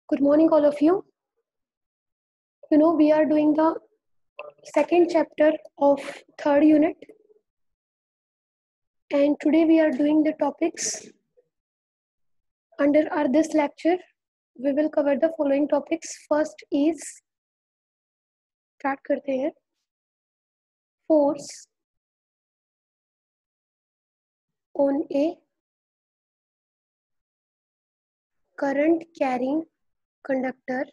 Good morning, all of you. We are doing the second chapter of third unit, and today we are doing the topics under this lecture. We will cover the following topics. First is start करते हैं force on a current carrying conductor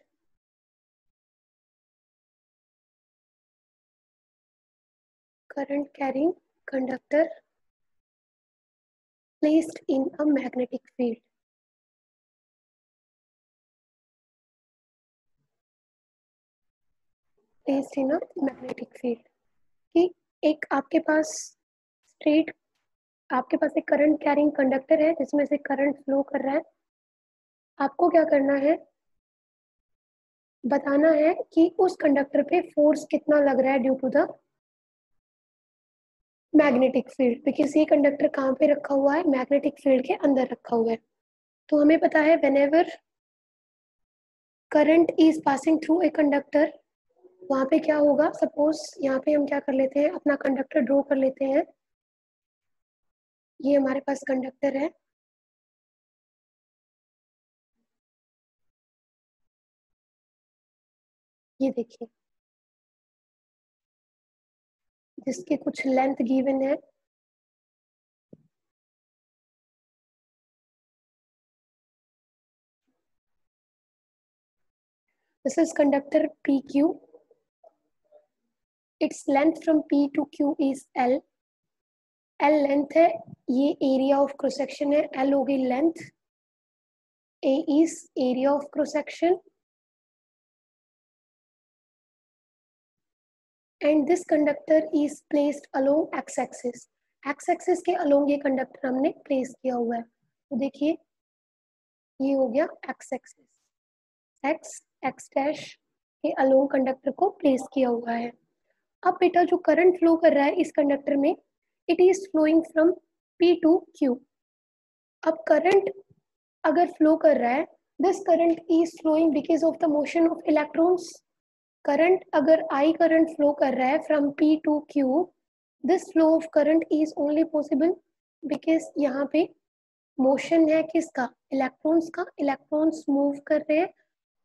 placed in a magnetic field. Placed in a magnetic field. कि एक आपके पास एक current carrying conductor है जिसमें से current flow कर रहा है. आपको क्या करना है, बताना है कि उस कंडक्टर पे फोर्स कितना लग रहा है due to the magnetic field. Because ये कंडक्टर कहाँ पे रखा हुआ है, मैग्नेटिक फील्ड के अंदर रखा हुआ है. तो हमें पता है whenever current is passing through a conductor, वहां पे क्या होगा. सपोज यहाँ पे हम क्या कर लेते हैं, अपना कंडक्टर ड्रॉ कर लेते हैं. ये हमारे पास कंडक्टर है. ये देखिए, जिसकी कुछ लेंथ गिवन है. This is conductor PQ. Its length from P to Q is L. L length है, ये एरिया ऑफ क्रॉस सेक्शन है. L हो गई length, A is area of cross section, and this conductor is placed along x axis. x axis के along ये conductor हमने place किया हुआ है. तो देखिए ये हो गया x axis, x डैश के along कंडक्टर को प्लेस किया हुआ है. अब बेटा जो करंट फ्लो कर रहा है इस कंडक्टर में, it is flowing from P to Q. अब करंट अगर फ्लो कर रहा है, this current is flowing because of the motion of electrons. Current अगर I करंट फ्लो कर रहा है from P to Q, this flow of current is only possible because यहाँ पे मोशन है किसका, इलेक्ट्रॉन्स का. इलेक्ट्रॉन्स मूव कर रहे हैं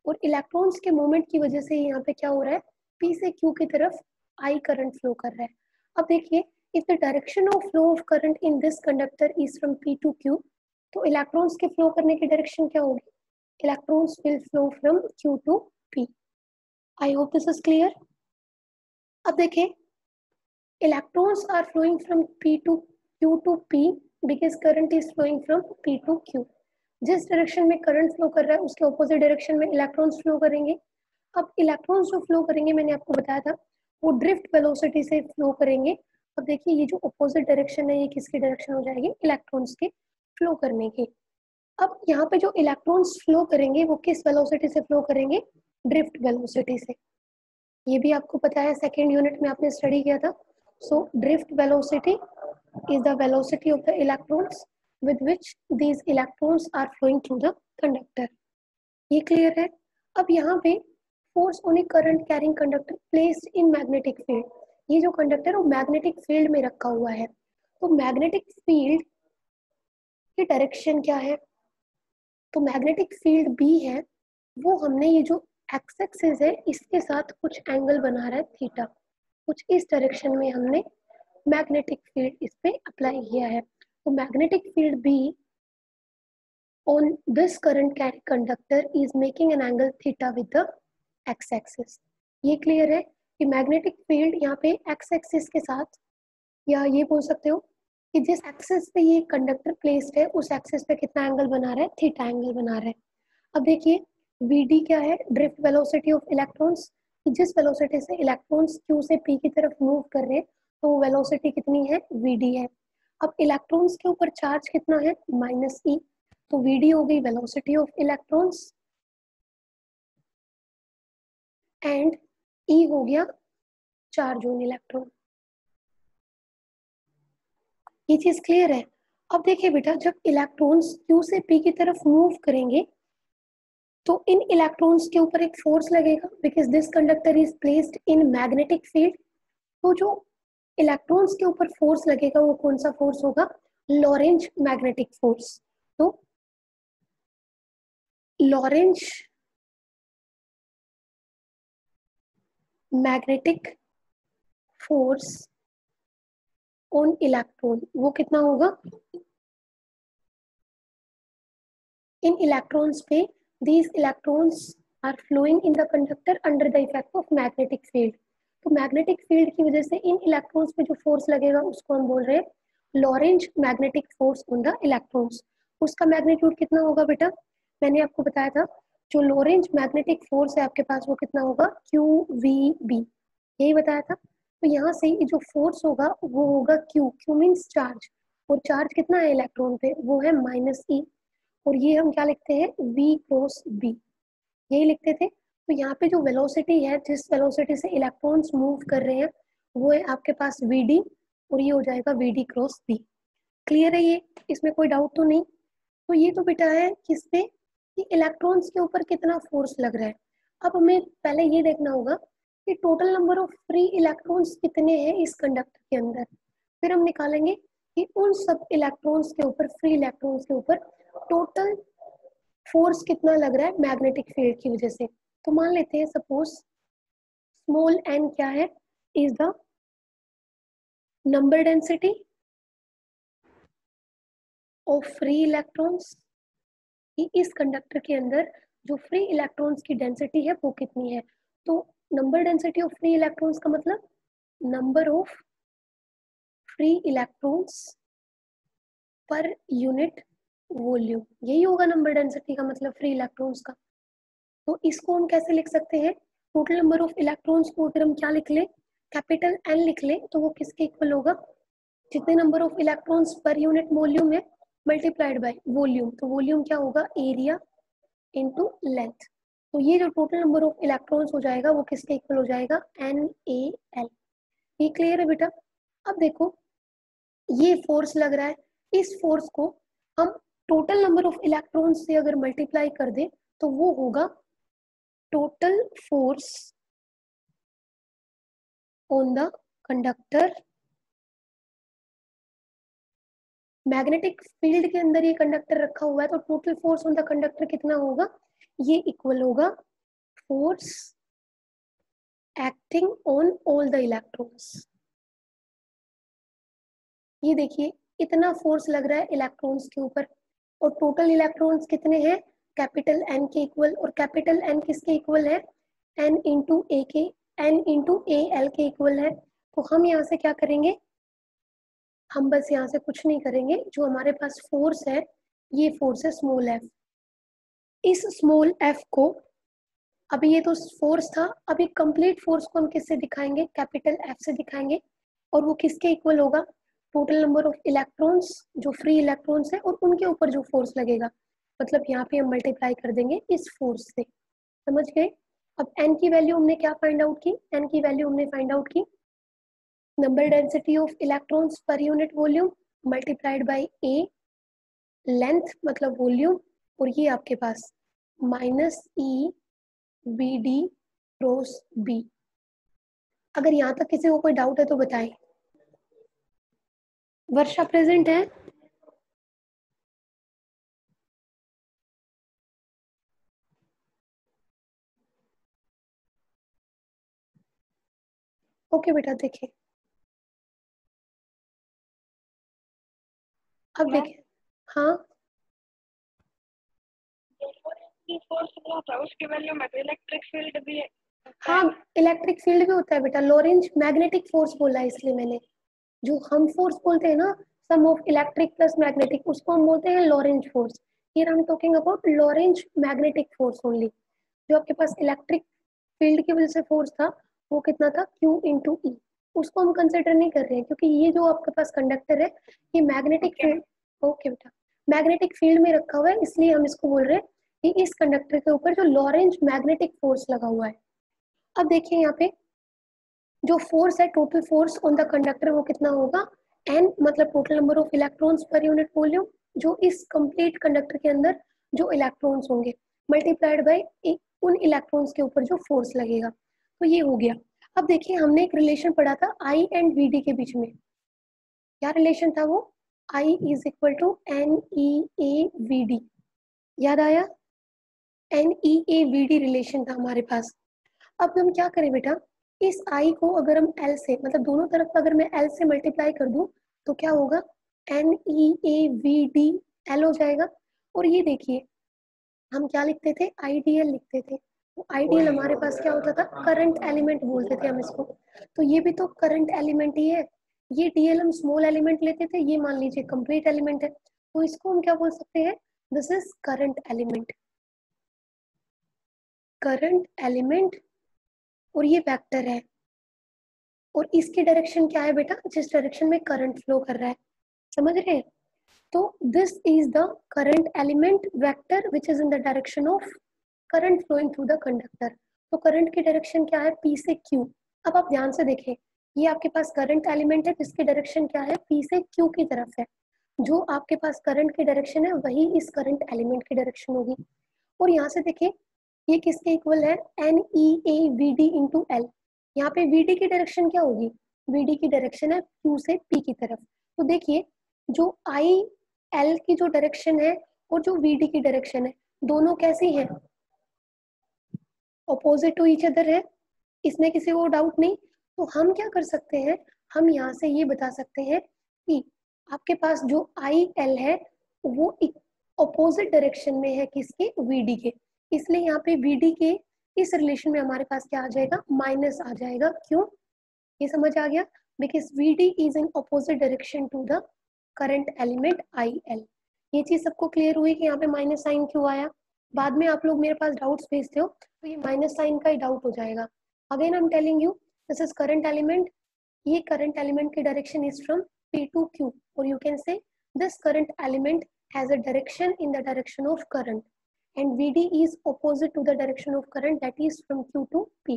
और इलेक्ट्रॉन्स के मूवमेंट की वजह से यहाँ पे क्या हो रहा है, P से Q की तरफ I करंट फ्लो कर रहा है. अब देखिए, if the direction of flow of current in this conductor is from P to Q, तो इलेक्ट्रॉन्स के फ्लो करने की डायरेक्शन क्या होगी, electrons will flow from Q to P. I hope this is clear. अब देखिए, electrons are flowing from P to Q to P because current is flowing from P to Q. जिस direction में current flow कर रहा है उसके opposite direction में electrons flow करेंगे. अब इलेक्ट्रॉन्स जो फ्लो करेंगे, मैंने आपको बताया था, वो ड्रिफ्ट वेलोसिटी से फ्लो करेंगे. अब देखिए, ये जो ऑपोजिट डायरेक्शन है ये किसकी डायरेक्शन हो जाएगी, इलेक्ट्रॉन्स के फ्लो करने की. अब यहाँ पे जो इलेक्ट्रॉन्स फ्लो करेंगे वो किस वेलोसिटी से फ्लो करेंगे, ड्रिफ्ट वेलोसिटी से. ये भी आपको पता है, सेकेंड यूनिट में आपने स्टडी किया था. So drift velocity is the velocity of the electrons with which these electrons are flowing through the conductor. ये क्लियर है. अब यहाँ पे force on a current carrying conductor placed in magnetic field. ये जो कंडक्टर है वो मैग्नेटिक फील्ड में रखा हुआ है. तो मैग्नेटिक फील्ड की डायरेक्शन क्या है, तो मैग्नेटिक फील्ड बी है, वो हमने ये जो एक्स एक्सिस है इसके साथ कुछ एंगल बना रहा है थीटा. कुछ इस डायरेक्शन में हमने मैग्नेटिक फील्ड इस पे अप्लाई किया है. तो magnetic field B on this current carrying conductor is making an angle theta with the x axis. ये क्लियर है कि मैग्नेटिक फील्ड यहाँ पे x एक्सिस के साथ, या ये बोल सकते हो कि जिस एक्सिस पे ये कंडक्टर प्लेस्ड है उस एक्सिस पे कितना एंगल बना रहा है, थीटा एंगल बना रहा है. अब देखिए, vd क्या है, ड्रिफ्ट वेलोसिटी ऑफ इलेक्ट्रॉन्स. जिस वेलोसिटी से इलेक्ट्रॉन्स q से p की तरफ मूव कर रहे हैं तो वेलोसिटी कितनी है, vd है. अब इलेक्ट्रॉन्स के ऊपर चार्ज कितना है, -e. तो vd हो गई velocity of electrons and e हो गया चार्ज ऑन इलेक्ट्रॉन. ये चीज क्लियर है. अब देखिए बेटा, जब इलेक्ट्रॉन्स q से p की तरफ मूव करेंगे तो इन इलेक्ट्रॉन्स के ऊपर एक फोर्स लगेगा because this conductor is placed in magnetic field. तो जो इलेक्ट्रॉन्स के ऊपर फोर्स लगेगा वो कौन सा फोर्स होगा? Lorentz magnetic force. तो Lorentz magnetic force on electron वो कितना होगा? इन इलेक्ट्रॉन्स पे these electrons are flowing in the conductor under the effect of magnetic field। तो मैग्नेटिक फील्ड की वजह से इन इलेक्ट्रॉन्स पे जो फोर्स लगेगा उसको हम बोल रहे हैं Lorentz magnetic force on the electrons. उसका मैग्नीट्यूड कितना होगा बेटा? मैंने आपको बताया था जो लॉरेंज मैग्नेटिक फोर्स है आपके पास वो कितना होगा? QVB, यही बताया था। तो यहाँ से जो फोर्स होगा वो होगा Q मीन्स चार्ज, और चार्ज कितना है इलेक्ट्रॉन पे? वो है -E, और ये हम क्या लिखते हैं? V क्रॉस B, यही लिखते थे। तो यहाँ पे जो वेलोसिटी है, जिस वेलोसिटी से इलेक्ट्रॉन्स मूव कर रहे हैं वो है आपके पास VD, और ये हो जाएगा VD क्रॉस B। क्लियर है ये? इसमें कोई डाउट तो नहीं? तो ये तो बेटा है किस पे कि इलेक्ट्रॉन्स के ऊपर कितना फोर्स लग रहा है। अब हमें पहले ये देखना होगा कि total number of free electrons कितने हैं इस कंडक्टर के अंदर। फिर हम निकालेंगे कि उन सब इलेक्ट्रॉन्स के ऊपर, फ्री इलेक्ट्रॉन्स के ऊपर टोटल फोर्स कितना लग रहा है मैग्नेटिक फील्ड की वजह से। तो मान लेते हैं सपोज स्मॉल n क्या है? Is the number density of free electrons, कि इस कंडक्टर के अंदर जो फ्री इलेक्ट्रॉन्स की डेंसिटी है वो कितनी है। तो number density of free electrons का मतलब number of free electrons per unit volume, यही होगा नंबर डेंसिटी का मतलब फ्री इलेक्ट्रॉन्स का। तो इसको हम कैसे लिख सकते हैं? टोटल नंबर ऑफ इलेक्ट्रॉन्स को अगर हम क्या लिख लें? कैपिटल N लिख लें, तो वो किसके इक्वल होगा? जितने number of electrons per unit volume है मल्टीप्लाइड बाय वॉल्यूम। तो वॉल्यूम क्या होगा? Area into length. तो ये जो टोटल नंबर ऑफ इलेक्ट्रॉन्स हो जाएगा वो किसके इक्वल हो जाएगा? NaL। ये क्लियर है बेटा? अब देखो ये फोर्स लग रहा है, इस फोर्स को हम टोटल नंबर ऑफ इलेक्ट्रॉन्स से अगर मल्टीप्लाई कर दे तो वो होगा total force on the conductor. Magnetic field के अंदर ये कंडक्टर रखा हुआ है तो total force on the conductor कितना होगा? ये इक्वल होगा force acting on all the electrons. ये देखिए इतना फोर्स लग रहा है इलेक्ट्रॉन्स के ऊपर, और टोटल इलेक्ट्रॉन्स कितने हैं? कैपिटल N के इक्वल, और कैपिटल N किसके इक्वल है? N इंटू ए के, N इंटू AL के इक्वल है। तो हम यहाँ से क्या करेंगे? हम बस यहाँ से कुछ नहीं करेंगे, जो हमारे पास फोर्स है ये फोर्स है स्मॉल f। इस स्मॉल f को, अभी ये तो फोर्स था, अभी कंप्लीट फोर्स को हम किससे दिखाएंगे? कैपिटल F से दिखाएंगे, और वो किसके इक्वल होगा? टोटल नंबर ऑफ इलेक्ट्रॉन्स जो फ्री इलेक्ट्रॉन्स है और उनके ऊपर जो फोर्स लगेगा, मतलब यहाँ पे हम मल्टीप्लाई कर देंगे इस फोर्स से। समझ गए? अब n की वैल्यू हमने क्या फाइंड आउट की? n की वैल्यू हमने फाइंड आउट की number density of electrons per unit volume multiplied by a, length मतलब वॉल्यूम, और ये आपके पास -E BD क्रॉस B। अगर यहाँ तक किसी को कोई डाउट है तो बताएं। वर्षा प्रेजेंट है? ओके बेटा देखिए, अब देखिए। हाँ फोर्स था उसकी वैल्यू में तो इलेक्ट्रिक फील्ड भी है। हाँ, इलेक्ट्रिक फील्ड भी होता है बेटा। लॉरेंज मैग्नेटिक फोर्स बोला है इसलिए मैंने, जो हम फोर्स बोलते हैं ना, sum of electric plus magnetic, उसको हम बोलते हैं Lorentz force. Here I am talking about Lorentz magnetic force only. जो आपके पास इलेक्ट्रिक फील्ड की वजह से फोर्स था वो कितना था? Q into E। उसको हम कंसिडर नहीं कर रहे हैं क्योंकि ये जो आपके पास कंडक्टर है ये मैग्नेटिक फील्ड, ओके बेटा, मैग्नेटिक फील्ड में रखा हुआ है, इसलिए हम इसको बोल रहे हैं कि इस कंडक्टर के ऊपर जो लॉरेंज मैग्नेटिक फोर्स लगा हुआ है। अब देखिए यहाँ पे जो फोर्स है, total force on the conductor वो कितना होगा? N मतलब total number of electrons per unit volume, जो इस कंप्लीट कंडक्टर के अंदर जो इलेक्ट्रॉन्स होंगे, मल्टीप्लाइड बाय उन इलेक्ट्रॉन्स के ऊपर जो फोर्स लगेगा। तो ये हो गया। अब देखिए हमने एक रिलेशन पढ़ा था आई एंड वी डी के बीच में, क्या रिलेशन था वो, I is equal to n E A V d, याद आया, n E A V d relation था हमारे पास। अब हम क्या करें बेटा, इस आई को अगर हम एल से, मतलब दोनों तरफ अगर मैं एल से मल्टीप्लाई कर दूं तो क्या होगा, N E A V D L हो जाएगा। और ये देखिए हम क्या लिखते थे, आईडीएल लिखते थे। तो आईडीएल हमारे पास क्या होता था, करंट एलिमेंट बोलते थे हम इसको। तो ये भी तो करंट एलिमेंट ही है। ये डीएल हम स्मॉल एलिमेंट लेते थे, ये मान लीजिए कंप्लीट एलिमेंट है, तो इसको हम क्या बोल सकते हैं, this is current element, current element. और ये वेक्टर है, और इसकी डायरेक्शन क्या है बेटा, जिस डायरेक्शन में करंट फ्लो कर रहा है, समझ रहे हैं। तो this is the current element vector which is in the direction of current flowing through the conductor. तो करंट की डायरेक्शन क्या है, पी से क्यू। अब आप ध्यान से देखें, ये आपके पास करंट एलिमेंट है जिसकी डायरेक्शन क्या है, पी से क्यू की तरफ है। जो आपके पास करंट की डायरेक्शन है वही इस करंट एलिमेंट की डायरेक्शन होगी। और यहाँ से देखिए ये किसके इक्वल है, N E A V D into L. यहाँ पे वी डी की डायरेक्शन क्या होगी, वी डी की डायरेक्शन है क्यू से पी की तरफ। तो देखिए जो आई एल की जो डायरेक्शन है और जो वी डी की डायरेक्शन है, दोनों कैसी है, ऑपोजिट टू ईच अदर है, इसमें किसी को डाउट नहीं। तो हम क्या कर सकते हैं, हम यहाँ से ये बता सकते हैं कि आपके पास जो आई एल है वो ऑपोजिट डायरेक्शन में है किसके, वीडी के। इसलिए यहाँ पे वीडी के इस रिलेशन में हमारे पास क्या आ जाएगा, माइनस आ जाएगा। क्यों, ये समझ आ गया, because VD is in opposite direction to the current element I L. ये चीज सबको क्लियर हुई कि यहाँ पे माइनस साइन क्यों आया। बाद में आप लोग मेरे पास डाउट्स भेजते हो तो ये माइनस साइन का ही डाउट हो जाएगा। Again I am telling you, this is current element, ये करंट एलिमेंट की direction is from P to Q, और you can say this current element has a direction in the direction of current and VD is opposite to the direction of current, that is from Q to P।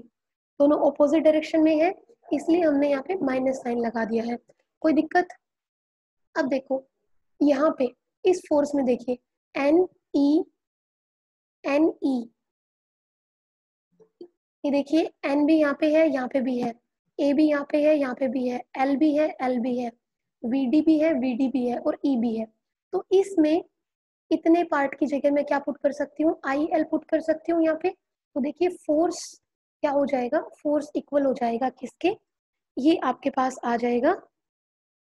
दोनों opposite direction में है, इसलिए हमने यहाँ पे minus sign लगा दिया है। कोई दिक्कत। अब देखो यहाँ पे इस फोर्स में देखिए एन ई, ये देखिए एन भी यहाँ पे है, यहाँ पे भी है, ए भी यहाँ पे है, यहाँ पे भी है, एल भी है, एल भी है, वीडी भी है, वीडी भी है, और ई भी है। तो इसमें इतने पार्ट की जगह मैं क्या पुट कर सकती हूँ, आई एल पुट कर सकती हूँ यहाँ पे। तो देखिए फोर्स क्या हो जाएगा, फोर्स इक्वल हो जाएगा किसके, ये आपके पास आ जाएगा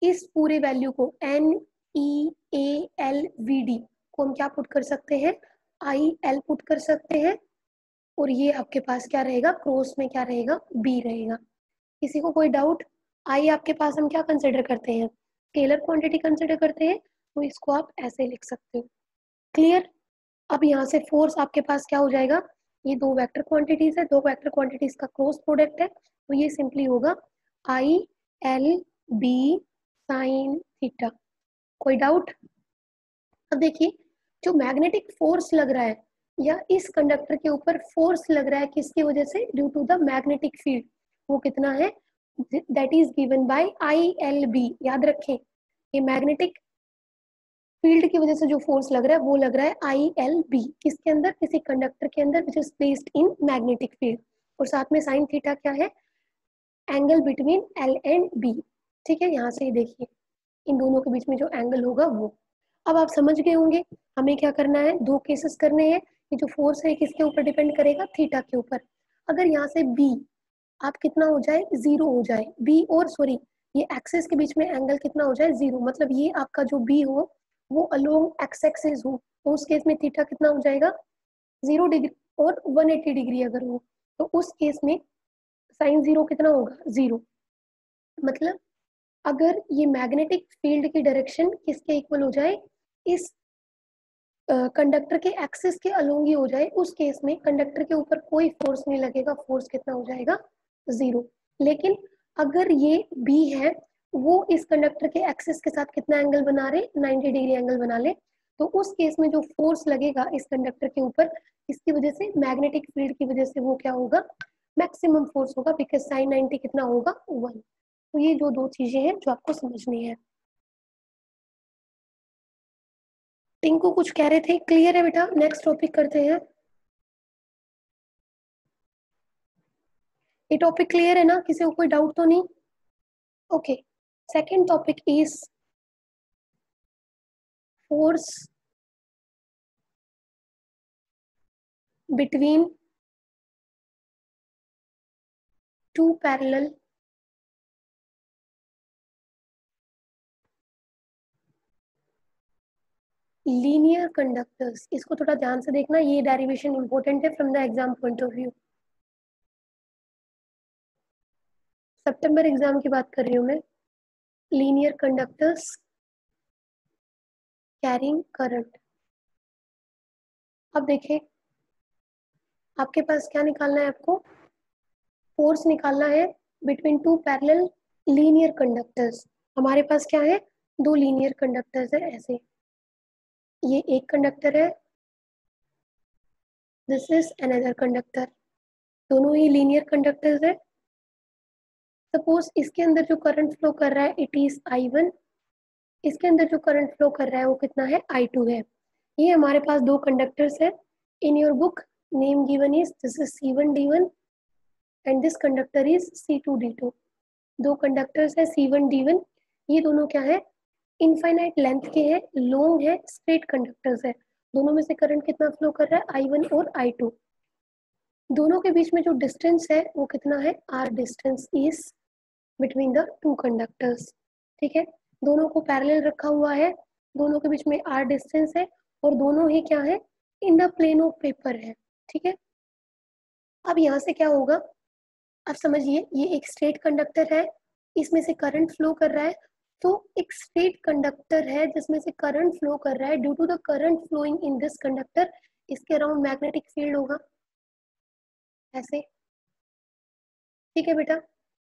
इस पूरे वैल्यू को N E A L V D को हम क्या पुट कर सकते हैं, आई एल पुट कर सकते हैं। और ये आपके पास क्या रहेगा, क्रॉस में क्या रहेगा, बी रहेगा। किसी को कोई डाउट, आई आपके पास हम क्या कंसिडर करते हैं, स्केलर क्वांटिटी कंसिडर करते हैं, तो इसको आप ऐसे लिख सकते हो। क्लियर। अब यहाँ से फोर्स आपके पास क्या हो जाएगा, ये दो वेक्टर क्वांटिटीज है, दो वेक्टर क्वांटिटीज का क्रॉस प्रोडक्ट है, तो ये सिंपली होगा I L B sine theta. कोई डाउट। अब देखिए जो मैग्नेटिक फोर्स लग रहा है या इस कंडक्टर के ऊपर फोर्स लग रहा है किसकी वजह से, due to the magnetic field, वो कितना है, that is given by I L B. याद रखें ये मैग्नेटिक फील्ड की वजह से जो फोर्स लग रहा है वो लग रहा है आई एल बी, किसके अंदर, किसी कंडक्टर के अंदर which is placed in magnetic field. और साथ में साइन थीटा क्या है, angle between L and B. ठीक है, यहाँ से ही देखिए इन दोनों के बीच में जो एंगल होगा वो। अब आप समझ गए होंगे हमें क्या करना है, दो केसेस करने हैं। ये जो फोर्स है किसके ऊपर डिपेंड करेगा, थीटा के ऊपर। अगर यहाँ से बी आप कितना हो जाए, जीरो हो जाए, बी और सॉरी ये एक्सिस के बीच में एंगल कितना हो जाए, जीरो, मतलब ये आपका जो बी हो वो अलोंग एक्स एक्सिस हो, तो उस केस में थीटा कितना हो जाएगा, 0 डिग्री। और 180 डिग्री अगर हो तो उस केस में साइन जीरो कितना होगा, जीरो। मतलब अगर ये मैग्नेटिक फील्ड की डायरेक्शन किसके इक्वल हो जाए, इस कंडक्टर के एक्सिस के अलोंग ही हो जाए, उस केस में कंडक्टर के ऊपर कोई फोर्स नहीं लगेगा, फोर्स कितना हो जाएगा, जीरो। लेकिन अगर ये बी है वो इस कंडक्टर के एक्सिस के साथ कितना एंगल बना रहे, 90 डिग्री एंगल बना ले, तो उस केस में जो फोर्स लगेगा इस कंडक्टर के ऊपर इसकी वजह से, मैग्नेटिक फील्ड की वजह से, वो क्या होगा, मैक्सिमम फोर्स होगा, बिकॉज साइन 90 कितना होगा, 1। तो ये जो दो चीजें हैं जो आपको समझनी है। टिंकू कुछ कह रहे थे, क्लियर है बेटा, नेक्स्ट टॉपिक करते हैं। ये टॉपिक क्लियर है ना, किसी को कोई डाउट तो नहीं? Okay, second topic is force between two parallel linear conductors. इसको थोड़ा ध्यान से देखना, ये डेरिवेशन इंपॉर्टेंट है from the exam point of view. September exam की बात कर रही हूँ मैं। Linear conductors carrying current. अब देखिए, आपके पास क्या निकालना है, आपको फोर्स निकालना है between two parallel linear conductors. हमारे पास क्या है, दो लीनियर कंडक्टर्स है ऐसे, ये एक कंडक्टर है, दिस इज अनदर कंडक्टर, दोनों ही लीनियर कंडक्टर्स है। सपोज इसके अंदर जो करंट फ्लो कर रहा है इट इज I1, इसके अंदर जो करंट फ्लो कर रहा है वो कितना है, I2 है। ये हमारे पास दो कंडक्टर्स है। In your book name given is this is C1D1 and this conductor is C2D2। दो कंडक्टर्स है C1D1, ये दोनों क्या है, इनफाइनाइट लेंथ के हैं, लॉन्ग है, स्ट्रेट कंडक्टर्स है। दोनों में से करंट कितना फ्लो कर रहा है, I1 और I2। दोनों के बीच में जो डिस्टेंस है वो कितना है, R distance is between the two conductors. ठीक है, दोनों को पैरेलल रखा हुआ है, दोनों के बीच में R डिस्टेंस है, और दोनों ही क्या है, in the plane of paper है। ठीक है, अब यहाँ से क्या होगा, अब समझिए, ये एक स्ट्रेट कंडक्टर है, इसमें से करंट फ्लो कर रहा है। तो एक स्ट्रेट कंडक्टर है जिसमें से करंट फ्लो कर रहा है, due to the current flowing in this conductor, इसके अराउंड मैग्नेटिक फील्ड होगा ऐसे। ठीक है बेटा,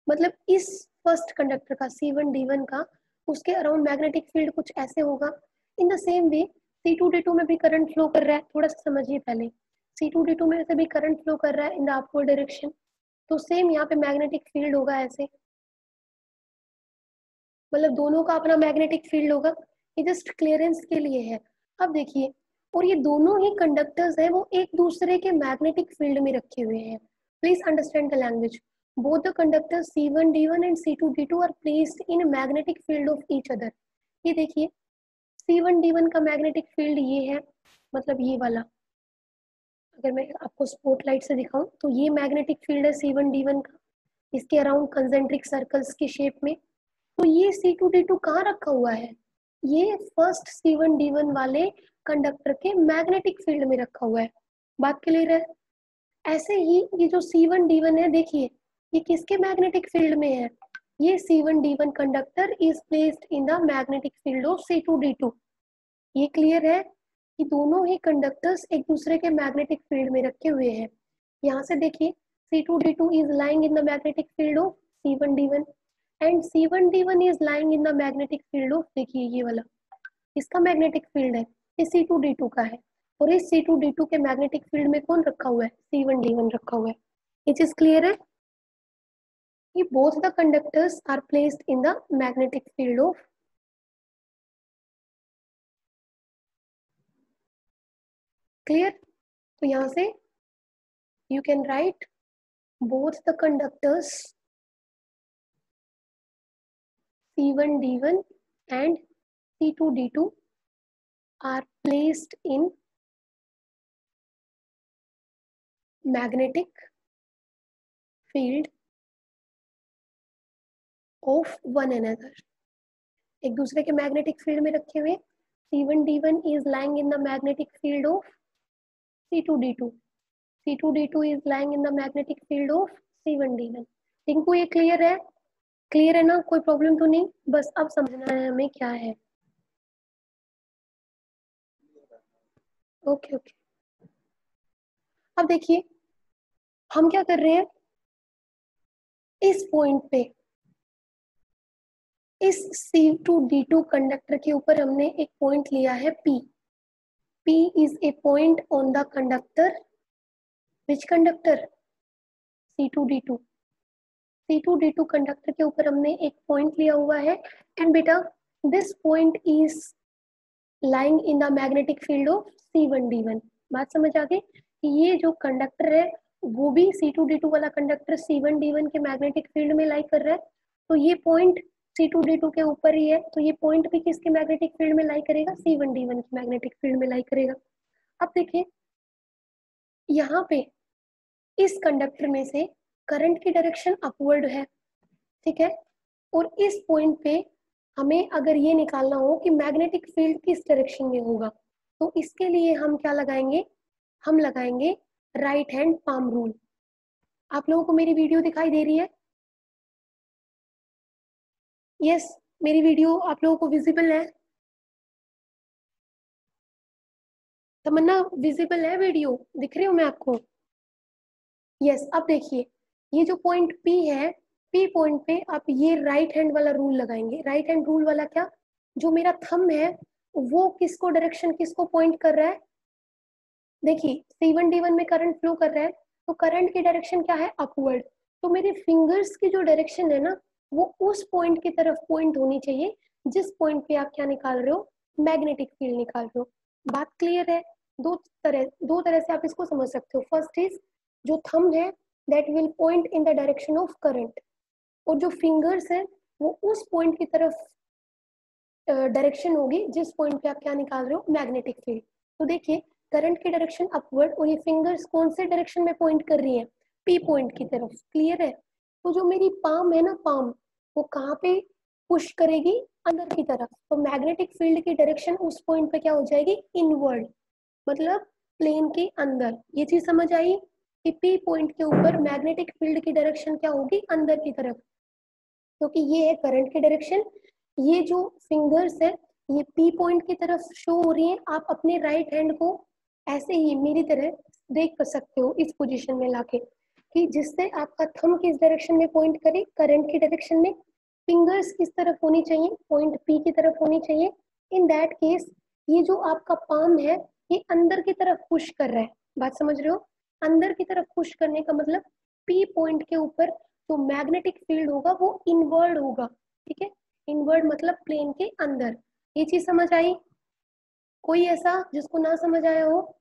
मतलब इस फर्स्ट कंडक्टर का C1D1 का, उसके अराउंड मैग्नेटिक फील्ड कुछ ऐसे होगा। In the same way C2D2 में भी करंट फ्लो कर रहा है, थोड़ा सा समझिए पहले। C2D2 में से भी करंट फ्लो कर रहा है इन द अपवर्ड डायरेक्शन, तो सेम यहाँ पे मैग्नेटिक फील्ड होगा ऐसे, मतलब दोनों का अपना मैग्नेटिक फील्ड होगा। ये जस्ट क्लियरेंस के लिए है। अब देखिए, और ये दोनों ही कंडक्टर्स हैं वो एक दूसरे के मैग्नेटिक फील्ड में रखे हुए हैं। Please understand the language. Both the conductors C1D1 and C2D2 are placed in magnetic field of each other. ये देखिए, C1D1 का मैग्नेटिक फील्ड ये है, मतलब ये वाला, अगर मैं आपको स्पॉटलाइट से दिखाऊं तो ये मैग्नेटिक फील्ड है C1D1 का, इसके अराउंड कंसेंट्रिक सर्कल्स की शेप में। तो ये C2D2 कहाँ रखा हुआ है, ये फर्स्ट C1D1 वाले कंडक्टर के मैग्नेटिक फील्ड में रखा हुआ है। बात क्लियर है? ऐसे ही ये जो C1D1 है, देखिए ये किसके मैग्नेटिक फील्ड में है, ये C1D1 conductor is placed in the magnetic field of C2D2। ये क्लियर है कि दोनों ही कंडक्टर्स एक दूसरे के मैग्नेटिक फील्ड में रखे हुए हैं। यहाँ से देखिए, C2D2 is lying in the magnetic field of C1D1 and C1D1 is lying in the magnetic field of, देखिए ये वाला इसका मैग्नेटिक फील्ड है, ये C2D2 का है, और इस C2D2 के मैग्नेटिक फील्ड में कौन रखा हुआ है, C1D1 रखा हुआ है। ये चीज क्लियर है कि both the conductors are placed in the magnetic field of, clear? तो यहाँ से you can write both the conductors C1D1 and C2D2 are placed in magnetic field of one another। एक दूसरे के मैग्नेटिक फील्ड में रखे हुए। C1D1 is lying in the magnetic field of C2D2, C2D2 is lying in the magnetic field of C1D1। इनको ये clear है? Clear है ना, कोई प्रॉब्लम तो नहीं? बस अब समझना है हमें क्या है। ओके ओके, अब देखिए हम क्या कर रहे हैं, इस पॉइंट पे, इस C2D2 कंडक्टर के ऊपर हमने एक पॉइंट लिया है P। P is a point on the conductor, which conductor, C2D2। C2D2 conductor के ऊपर हमने एक पॉइंट लिया हुआ है, एंड बेटा this point is lying in the magnetic field of C1D1। बात समझ आ गई कि ये जो कंडक्टर है वो भी C2D2 वाला कंडक्टर C1D1 के मैग्नेटिक फील्ड में लाई कर रहा है, तो ये पॉइंट C2D2 के ऊपर ही है, तो ये पॉइंट भी किसके मैग्नेटिक फील्ड में लाई करेगा, C1D1 के मैग्नेटिक फील्ड में लाई करेगा। अब देखिए यहाँ पे इस कंडक्टर में से करंट की डायरेक्शन अपवर्ड है, ठीक है, और इस पॉइंट पे हमें अगर ये निकालना हो कि मैग्नेटिक फील्ड किस डायरेक्शन में होगा, तो इसके लिए हम क्या लगाएंगे, हम लगाएंगे राइट हैंड पाम रूल। आप लोगों को मेरी वीडियो दिखाई दे रही है? यस, मेरी वीडियो आप लोगों को विजिबल है? तमन्ना विजिबल है वीडियो, दिख रही हूँ मैं आपको? यस। अब देखिए ये जो पॉइंट P है, P पॉइंट पे आप ये राइट हैंड वाला रूल लगाएंगे। राइट हैंड रूल वाला क्या, जो मेरा थंब है वो किसको डायरेक्शन किसको पॉइंट कर रहा है, देखिए C1D1 में करंट फ्लो कर रहा है, तो करंट की डायरेक्शन क्या है, अपवर्ड। तो मेरे फिंगर्स की जो डायरेक्शन है ना, वो उस पॉइंट की तरफ पॉइंट होनी चाहिए जिस पॉइंट पे आप क्या निकाल रहे हो, मैग्नेटिक फील्ड निकाल रहे हो। बात क्लियर है? दो तरह से आप इसको समझ सकते हो। फर्स्ट इज जो थंब है that will point in the direction of current, और जो फिंगर्स है वो उस पॉइंट की तरफ डायरेक्शन होगी जिस पॉइंट पे आप क्या निकाल रहे हो, मैग्नेटिक फील्ड। तो देखिए करंट की डायरेक्शन अपवर्ड, और ये फिंगर्स कौन से डायरेक्शन में पॉइंट कर रही है, P पॉइंट की तरफ। क्लियर है? तो जो मेरी पाम है ना, पाम वो कहाँ पे पुश करेगी, अंदर की तरफ। तो मैग्नेटिक फील्ड की डायरेक्शन उस पॉइंट पे क्या हो जाएगी, इनवर्ड, मतलब प्लेन के अंदर। ये चीज समझ आई कि P पॉइंट के ऊपर मैग्नेटिक फील्ड की डायरेक्शन क्या होगी, अंदर की तरफ, क्योंकि ये है करंट की डायरेक्शन। ये जो फिंगर्स है ये P पॉइंट की तरफ शो हो रही है। आप अपने राइट हैंड को ऐसे ही मेरी तरह देख कर सकते हो इस पोजीशन में लाके, कि जिससे आपका थंब किस डायरेक्शन में पॉइंट करे, करंट की डायरेक्शन में। फिंगर्स किस तरफ होनी चाहिए, पॉइंट P की तरफ होनी चाहिए। इन दैट केस ये जो आपका पाम है ये अंदर की तरफ पुश कर रहा है। बात समझ रहे हो? अंदर की तरफ पुश करने का मतलब P पॉइंट के ऊपर जो मैग्नेटिक फील्ड होगा वो इनवर्ड होगा, ठीक है। इनवर्ड मतलब प्लेन के अंदर। ये चीज समझ आई? कोई ऐसा जिसको ना समझ आया हो?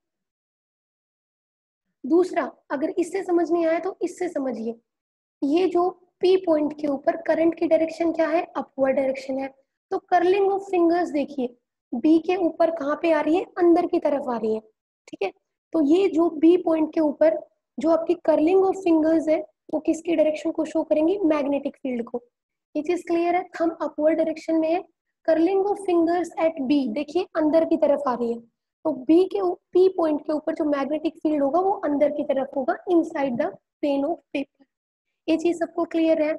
दूसरा, अगर इससे समझ नहीं आया तो इससे समझिए। ये जो P पॉइंट के ऊपर करंट की डायरेक्शन क्या है, अपवर्ड डायरेक्शन है। तो कर्लिंग ऑफ फिंगर्स देखिए B के ऊपर कहाँ पे आ रही है, अंदर की तरफ आ रही है, ठीक है। तो ये जो B पॉइंट के ऊपर जो आपकी कर्लिंग ऑफ फिंगर्स है वो किसकी डायरेक्शन को शो करेंगी, मैग्नेटिक फील्ड को। ये चीज क्लियर है? थंब अपवर्ड डायरेक्शन में है, curling of fingers eight B देखिए अंदर की तरफ आ रही है। तो P पॉइंट के ऊपर जो मैग्नेटिक फील्ड होगा वो अंदर की तरफ होगा, inside the plane of paper. ये चीज सबको क्लियर है?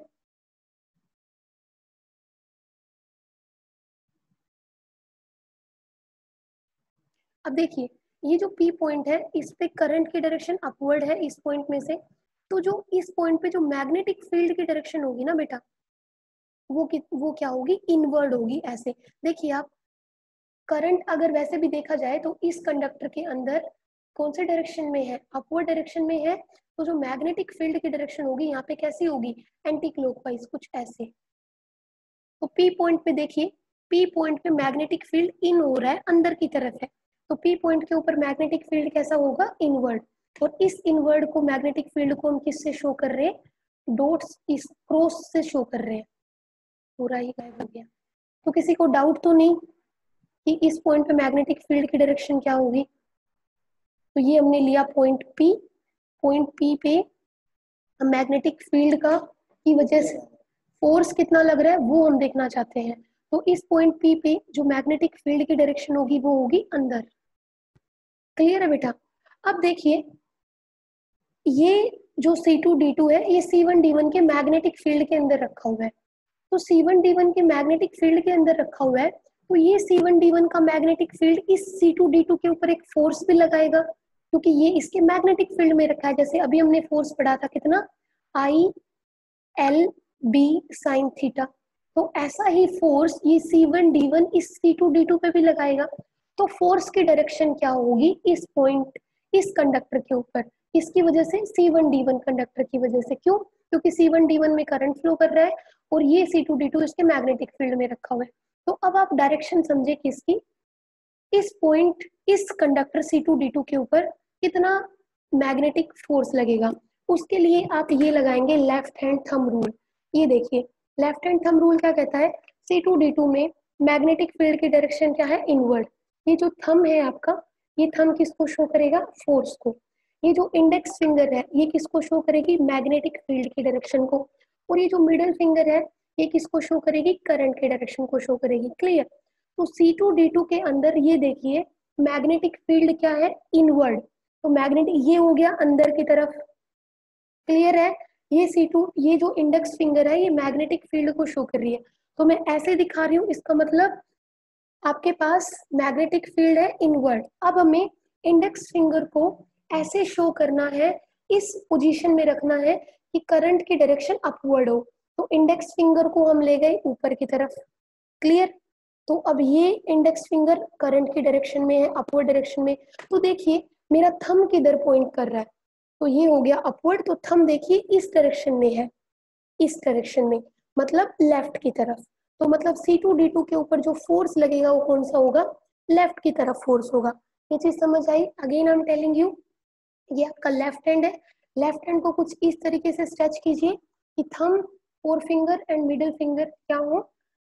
अब देखिए ये जो P पॉइंट है इस पे करंट की डायरेक्शन अपवर्ड है इस पॉइंट में से, तो जो इस पॉइंट पे जो मैग्नेटिक फील्ड की डायरेक्शन होगी ना बेटा, वो क्या होगी, इनवर्ड होगी। ऐसे देखिए आप, करंट अगर वैसे भी देखा जाए तो इस कंडक्टर के अंदर कौन से डायरेक्शन में है, अपवर्ड डायरेक्शन में है। तो जो मैग्नेटिक फील्ड की डायरेक्शन होगी यहाँ पे कैसी होगी, एंटी क्लॉकवाइज, कुछ ऐसे। तो P पॉइंट पे देखिए, P पॉइंट पे मैग्नेटिक फील्ड इन हो रहा है, अंदर की तरफ है। तो P पॉइंट के ऊपर मैग्नेटिक फील्ड कैसा होगा, इनवर्ड। और इस इनवर्ड को, मैग्नेटिक फील्ड को हम किससे शो कर रहे हैं, डॉट्स, इस क्रॉस से शो कर रहे हैं। पूरा ही गायब हो गया। तो किसी को डाउट तो नहीं कि इस पॉइंट पे मैग्नेटिक फील्ड की डायरेक्शन क्या होगी? तो ये हमने लिया पॉइंट P। पॉइंट P पे मैग्नेटिक फील्ड का की वजह से फोर्स कितना लग रहा है वो हम देखना चाहते हैं। तो इस पॉइंट P पे जो मैग्नेटिक फील्ड की डायरेक्शन होगी वो होगी अंदर। क्लियर है बेटा? अब देखिए ये जो C2D2 है ये C1D1 के मैग्नेटिक फील्ड के अंदर रखा हुआ है। तो C1D1 के मैग्नेटिक फील्ड के अंदर रखा हुआ है, तो ये C1D1 का मैग्नेटिक फील्ड इस C2D2 के ऊपर एक फोर्स भी लगाएगा, क्योंकि ये इसके मैग्नेटिक फील्ड में रखा है। जैसे अभी हमने फोर्स पढ़ा था कितना, ILB sin थीटा। तो ऐसा ही फोर्स ये C1D1 इस C2D2 पे भी लगाएगा। तो फोर्स की डायरेक्शन क्या होगी इस पॉइंट, इस कंडक्टर के ऊपर, इसकी वजह से C1D1 कंडक्टर की वजह से। क्यों? क्योंकि C1D1 में करंट फ्लो कर रहा है और ये C2D2 इसके मैग्नेटिक फील्ड में रखा हुआ है। तो अब आप डायरेक्शन समझे किसकी, इस पॉइंट, इस कंडक्टर C2D2 के ऊपर कितना मैग्नेटिक फोर्स लगेगा। उसके लिए आप ये लगाएंगे लेफ्ट हैंड थंब रूल। ये देखिए लेफ्ट हैंड थंब रूल क्या कहता है, C2D2 में मैग्नेटिक फील्ड की डायरेक्शन क्या है, इनवर्ड। ये जो थंब है आपका, ये थंब किसको शो करेगा, फोर्स को। ये जो इंडेक्स फिंगर है ये किसको शो करेगी, मैग्नेटिक फील्ड की डायरेक्शन को। और ये जो मिडिल फिंगर है ये किसको शो करेगी, करंट के डायरेक्शन को शो करेगी। क्लियर। तो C2D2 के अंदर ये देखिए मैग्नेटिक फील्ड क्या है, इनवर्ड। तो मैग्नेटिक ये हो गया अंदर की तरफ। क्लियर है। ये C2, ये जो इंडेक्स फिंगर है ये मैग्नेटिक फील्ड को शो कर रही है। तो मैं ऐसे दिखा रही हूँ, इसका मतलब आपके पास मैग्नेटिक फील्ड है इनवर्ड। अब हमें इंडेक्स फिंगर को ऐसे शो करना है, इस पोजीशन में रखना है कि करंट की डायरेक्शन अपवर्ड हो। तो इंडेक्स फिंगर को हम ले गए ऊपर की तरफ। क्लियर। तो अब ये इंडेक्स फिंगर करंट की डायरेक्शन में है, अपवर्ड डायरेक्शन में। तो देखिए मेरा थंब किधर पॉइंट कर रहा है, तो ये हो गया अपवर्ड। तो थंब देखिए इस डायरेक्शन में है, इस डायरेक्शन में, मतलब लेफ्ट की तरफ। तो मतलब C2D2 के ऊपर जो फोर्स लगेगा वो कौन सा होगा, लेफ्ट की तरफ फोर्स होगा। ये चीज समझ आई। Again I am telling you, ये आपका लेफ्ट हैंड है। लेफ्ट हैंड को कुछ इस तरीके से स्ट्रेच कीजिए कि thumb, forefinger and middle finger क्या हो,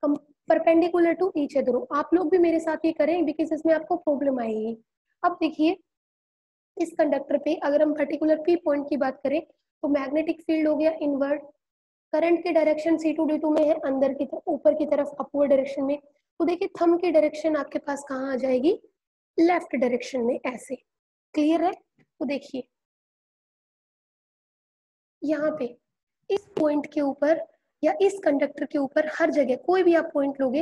परपेंडिकुलर टू ईच अदर हो। आप लोग भी मेरे साथ ये करें बिकॉज इसमें आपको प्रॉब्लम आएगी। अब देखिए इस कंडक्टर पे अगर हम पर्टिकुलर P पॉइंट की बात करें तो मैग्नेटिक फील्ड हो गया इनवर्ड। करंट की डायरेक्शन C2D2 में है अंदर की तरफ, ऊपर की तरफ अपवर्ड डायरेक्शन में। तो देखिए थंब की डायरेक्शन आपके पास कहाँ आ जाएगी, लेफ्ट डायरेक्शन में, ऐसे। क्लियर है। तो देखिए यहाँ पे इस पॉइंट के ऊपर या इस कंडक्टर के ऊपर हर जगह कोई भी आप पॉइंट लोगे,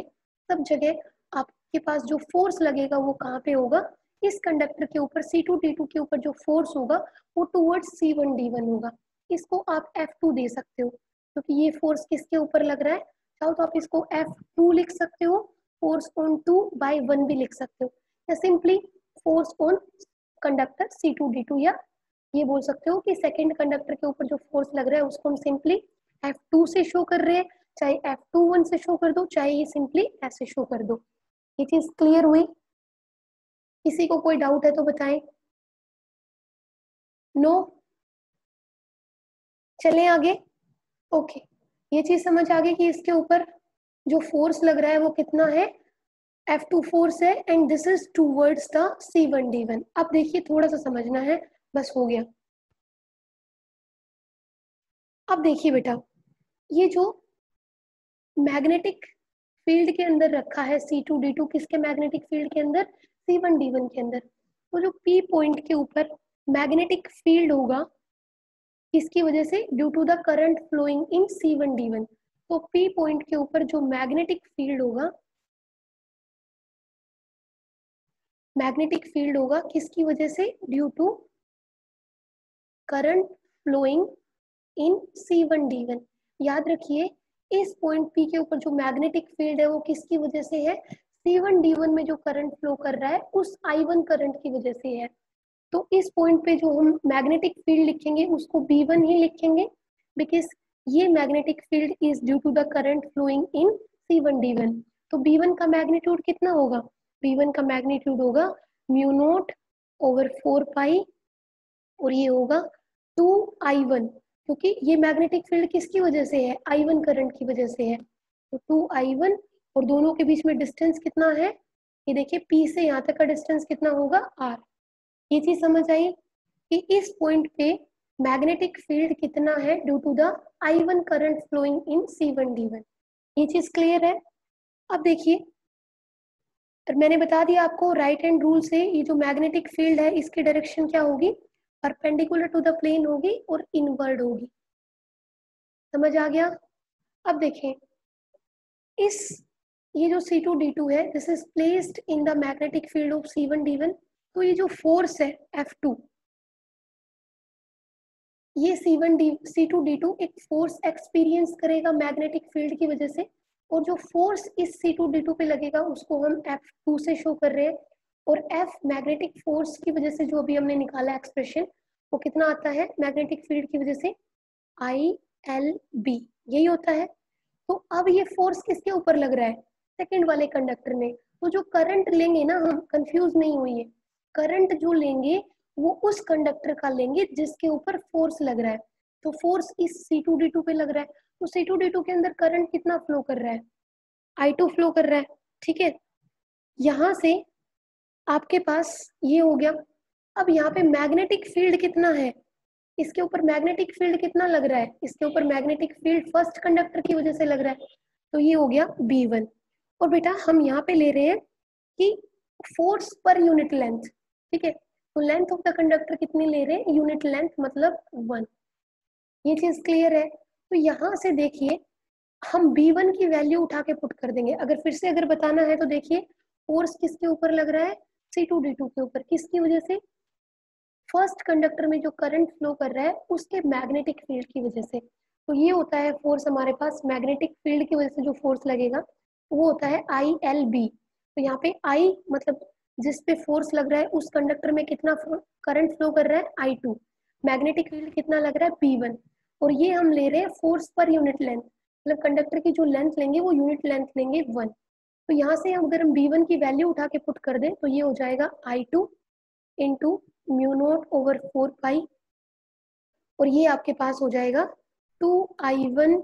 सब जगह आपके पास जो फोर्स लगेगा वो कहाँ पे होगा, इस कंडक्टर के ऊपर C2D2 के ऊपर जो फोर्स होगा वो टूवर्ड्स C1D1 होगा। इसको आप F2 दे सकते हो क्योंकि ये फोर्स किसके ऊपर लग रहा है, चाहो तो आप इसको F2 लिख सकते हो, फोर्स ऑन 2/1 भी लिख सकते हो, या simply force on conductor C2D2, या ये बोल सकते हो कि सेकंड कंडक्टर के ऊपर जो फोर्स लग रहा है उसको हम सिंपली F2 से शो कर रहे हैं, चाहे F21 से शो कर दो, चाहे ये सिंपली ऐसे शो कर दो। ये चीज क्लियर हुई। किसी को कोई डाउट है तो बताएं। नो। चलें आगे। ओके। ये चीज समझ आ गई कि इसके ऊपर जो फोर्स लग रहा है वो कितना है, F2 फोर्स है, and this is towards the C1D1। अब देखिए थोड़ा सा समझना है, बस हो गया। अब देखिए बेटा, ये जो मैग्नेटिक फील्ड के अंदर रखा है C2D2, किसके मैग्नेटिक फील्ड के अंदर, C1D1 के अंदर। तो जो P पॉइंट के ऊपर मैग्नेटिक फील्ड होगा किसकी वजह से, due to the current flowing in C1D1। तो P पॉइंट के ऊपर जो मैग्नेटिक फील्ड होगा, मैग्नेटिक फील्ड होगा किसकी वजह से, due to current flowing in C1D1। याद रखिए इस पॉइंट P के ऊपर जो मैग्नेटिक फील्ड है वो किसकी वजह से है, C1D1 में जो करंट फ्लो कर रहा है उस I1 करंट की वजह से है। तो इस पॉइंट पे जो हम मैग्नेटिक फील्ड लिखेंगे उसको B1 ही लिखेंगे, बिकॉज ये magnetic field is due to the current flowing in C1D1। तो B1 का मैग्नीट्यूड कितना होगा, B1 का मैग्नीट्यूड होगा μ0/4 पाई, और ये होगा 2I1, क्योंकि ये मैग्नेटिक फील्ड किसकी वजह से है, I1 करंट की वजह से है। तो 2I1, और दोनों के बीच में डिस्टेंस कितना है, ये देखिए P से यहाँ तक का डिस्टेंस कितना होगा, R। ये चीज समझ आई कि इस पॉइंट पे मैग्नेटिक फील्ड कितना है, due to the I1 current flowing in C1D1। ये चीज क्लियर है। अब देखिए मैंने बता दिया आपको राइट हैंड रूल से, ये जो मैग्नेटिक फील्ड है इसकी डायरेक्शन क्या होगी, परपेंडिकुलर टू द प्लेन होगी और इनवर्ड होगी। समझ आ गया। अब देखें इस, ये जो C2D2 है this is placed in the magnetic field of C1D1। तो ये जो फोर्स है F2, ये C2D2 एक फोर्स एक्सपीरियंस करेगा मैग्नेटिक फील्ड की वजह से, और जो फोर्स इस C2D2 पे लगेगा उसको हम F2 से शो कर रहे हैं। और F मैग्नेटिक फोर्स की वजह से जो अभी हमने निकाला एक्सप्रेशन, वो कितना आता है मैग्नेटिक फील्ड की वजह से, ILB, यही होता है। तो अब ये फोर्स किसके ऊपर लग रहा है, सेकंड वाले कंडक्टर में। तो जो करंट लेंगे ना, हम कंफ्यूज नहीं हुई है, करंट जो लेंगे वो उस कंडक्टर का लेंगे जिसके ऊपर फोर्स लग रहा है। तो फोर्स इस C2D2 पे लग रहा है, तो C2D2 के अंदर करंट कितना फ्लो कर रहा है, I2 फ्लो कर रहा है। ठीक है, यहाँ से आपके पास ये हो गया। अब यहाँ पे मैग्नेटिक फील्ड कितना है, इसके ऊपर मैग्नेटिक फील्ड कितना लग रहा है, इसके ऊपर मैग्नेटिक फील्ड फर्स्ट कंडक्टर की वजह से लग रहा है, तो ये हो गया B1। और बेटा हम यहाँ पे ले रहे हैं कि फोर्स पर यूनिट लेंथ। ठीक है, तो लेंथ ऑफ द कंडक्टर कितनी ले रहे हैं, यूनिट लेंथ मतलब 1। ये चीज क्लियर है। तो यहाँ से देखिए हम B1 की वैल्यू उठा के पुट कर देंगे। अगर फिर से अगर बताना है तो देखिए फोर्स किसके ऊपर लग रहा है, C2D2 के ऊपर, किसकी वजह से, फर्स्ट कंडक्टर में जो करंट फ्लो कर रहा है उसके मैग्नेटिक फील्ड की वजह से। तो ये होता है फोर्स हमारे पास, मैग्नेटिक फील्ड की वजह से जो फोर्स लगेगा वो होता है ILB। तो यहाँ पे I मतलब जिस पे फोर्स लग रहा है उस कंडक्टर में कितना करंट फ्लो कर रहा है, I2। मैग्नेटिक फील्ड कितना लग रहा है, B1। और ये हम ले रहे हैं फोर्स पर यूनिट लेंथ, मतलब कंडक्टर की जो लेंथ लेंगे वो यूनिट लेंथ लेंगे 1। तो यहाँ से अगर हम B1 की वैल्यू उठा के पुट कर दें तो ये हो जाएगा I2 into mu naught over 4 पाई, और ये आपके पास हो जाएगा 2I1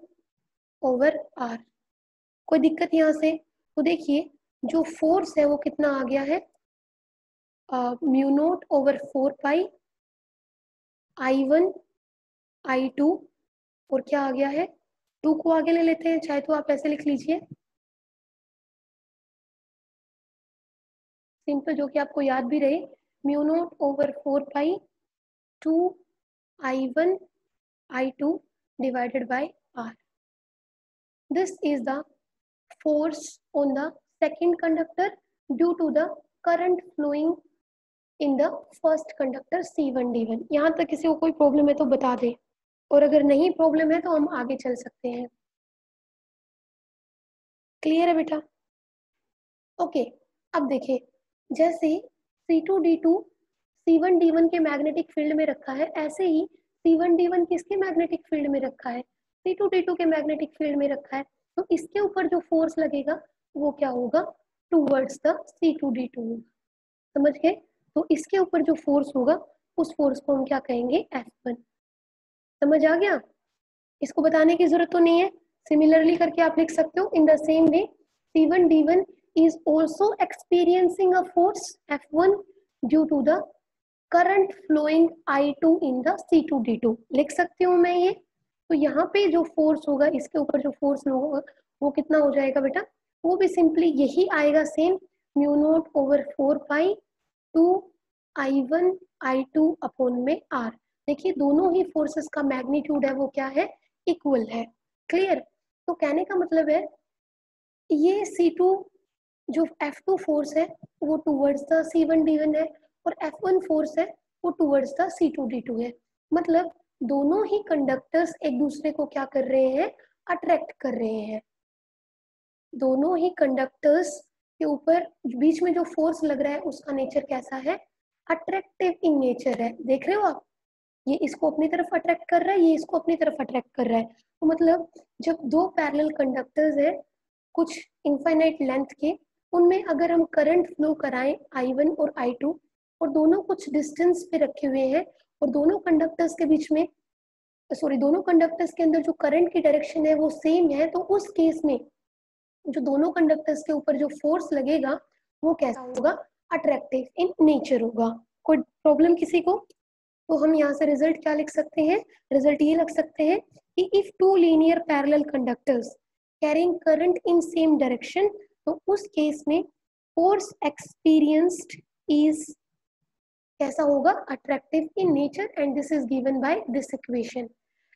ओवर R। कोई दिक्कत यहाँ से? तो देखिए जो फोर्स है वो कितना आ गया है, म्यू नॉट ओवर 4 पाई I1 I2, और क्या आ गया है, 2 को आगे ले लेते हैं, चाहे तो आप ऐसे लिख लीजिए सिंपल, जो कि आपको याद भी रहे, mu naught over 4 pi 2I1 I2 divided by R. This is the force on the second conductor due to the current flowing in the first conductor C1D1। यहाँ तक किसी को कोई प्रॉब्लम है तो बता दे, और अगर नहीं प्रॉब्लम है तो हम आगे चल सकते हैं। क्लियर है बेटा? ओके, अब देखिए जैसे C2D2 C1D1 के मैग्नेटिक फील्ड में रखा है, ऐसे ही C1D1 किसके मैग्नेटिक फील्ड में रखा है, C2D2 के मैग्नेटिक फील्ड में रखा है। तो इसके ऊपर जो फोर्स लगेगा वो क्या होगा, टूवर्ड्स द C2D2। समझ गए? तो इसके ऊपर जो फोर्स होगा उस फोर्स को हम क्या कहेंगे, F1। समझ आ गया? इसको बताने की जरूरत तो नहीं है, सिमिलरली करके आप लिख सकते हो। In the same way C1D1 is also experiencing a force F1 due to the current flowing I2 in the C2D2। लिख सकती हूँ मैं ये। तो यहाँ पे जो फोर्स होगा, इसके ऊपर जो फोर्स होगा वो कितना हो जाएगा बेटा, वो भी सिंपली यही आएगा सेम, म्यू नॉट ओवर 4 पाई 2I1 I2 अपॉन में R। देखिए दोनों ही फोर्सेस का मैग्नीट्यूड है वो क्या है, इक्वल है। क्लियर? तो कहने का मतलब है ये C2 जो F2 फोर्स है वो टूवर्ड्स द C1D1 है, और F1 फोर्स है वो टूवर्ड्स द C2D2 है। मतलब दोनों ही कंडक्टर्स एक दूसरे को क्या कर रहे हैं, अट्रैक्ट कर रहे हैं। दोनों ही कंडक्टर्स के ऊपर बीच में जो फोर्स लग रहा है उसका नेचर कैसा है, अट्रैक्टिव इन नेचर है। देख रहे हो आप, ये इसको अपनी तरफ अट्रैक्ट कर रहा है, ये इसको अपनी तरफ अट्रैक्ट कर रहा है। तो मतलब जब दो पैरेलल कंडक्टर्स है कुछ इनफाइनाइट लेंथ के, उनमें अगर हम करंट फ्लो कराएं I1 और I2, और दोनों कुछ डिस्टेंस पे रखे हुए हैं, और दोनों कंडक्टर्स के बीच में दोनों कंडक्टर्स के अंदर जो करंट की डायरेक्शन है वो सेम है, तो उस केस में जो दोनों कंडक्टर्स के ऊपर जो फोर्स लगेगा वो कैसा होगा, अट्रैक्टिव इन नेचर होगा। कोई प्रॉब्लम किसी को? तो हम यहाँ से रिजल्ट क्या लिख सकते हैं, रिजल्ट ये लिख सकते हैं कि if two linear parallel conductors carrying current in same direction, तो उस केस में फोर्स एक्सपीरियंस्ड इज कैसा होगा, attractive in nature, and this is given by this equation.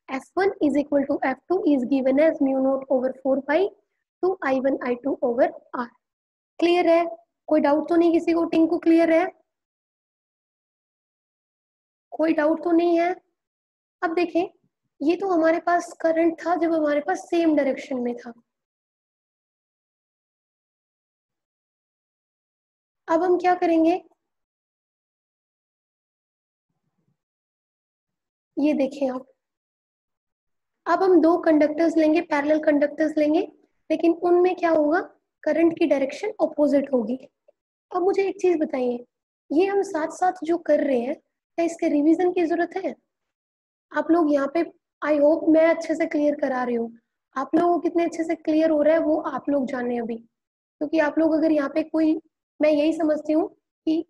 F1 is equal to F2 is given as mu naught over 4 pi to I1 I2 over R। Clear है? कोई doubt तो नहीं किसी को? Tinku clear है? कोई डाउट तो नहीं है? अब देखें, ये तो हमारे पास करंट था जब हमारे पास सेम डायरेक्शन में था। अब हम क्या करेंगे, ये देखें आप, अब हम दो कंडक्टर्स लेंगे, पैरेलल कंडक्टर्स लेंगे, लेकिन उनमें क्या होगा, करंट की डायरेक्शन ऑपोजिट होगी। अब मुझे एक चीज बताइए, ये हम साथ साथ जो कर रहे हैं, क्या इसके रिवीजन की जरूरत है? आप लोग यहाँ पे, आई होप मैं अच्छे से क्लियर करा रही हूँ, आप लोगों को कितने अच्छे से क्लियर हो रहा है वो आप लोग जाने अभी, क्योंकि आप लोग अगर यहाँ पे कोई, मैं यही समझती हूँ कि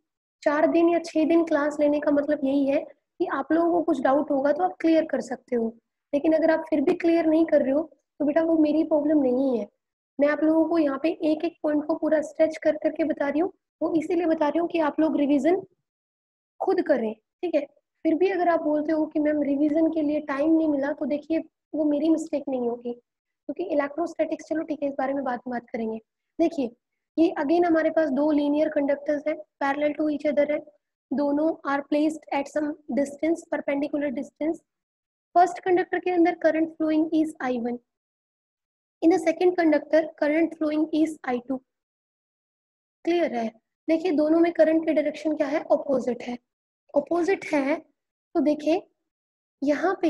4 दिन या 6 दिन क्लास लेने का मतलब यही है कि आप लोगों को कुछ डाउट होगा तो आप क्लियर कर सकते हो, लेकिन अगर आप फिर भी क्लियर नहीं कर रहे हो तो बेटा वो मेरी प्रॉब्लम नहीं है। मैं आप लोगों को यहाँ पे एक एक पॉइंट को पूरा स्ट्रेच कर करके बता रही हूँ, वो इसीलिए बता रही हूँ कि आप लोग रिविजन खुद करें, ठीक है। फिर भी अगर आप बोलते हो कि मैम रिवीजन के लिए टाइम नहीं मिला, तो देखिए वो मेरी मिस्टेक नहीं होगी, क्योंकि इलेक्ट्रोस्टैटिक्स, चलो ठीक है इस बारे में बात करेंगे। देखिए ये अगेन हमारे पास दो लीनियर कंडक्टर्स है, पैरेलल टू ईच अदर है, दोनों are placed at some distance, perpendicular distance. First conductor के अंदर current flowing is I1, in the second conductor current flowing is I2। Clear है? देखिए दोनों में करंट की डायरेक्शन क्या है, ऑपोजिट है। ऑपोजिट है तो देखिए यहाँ पे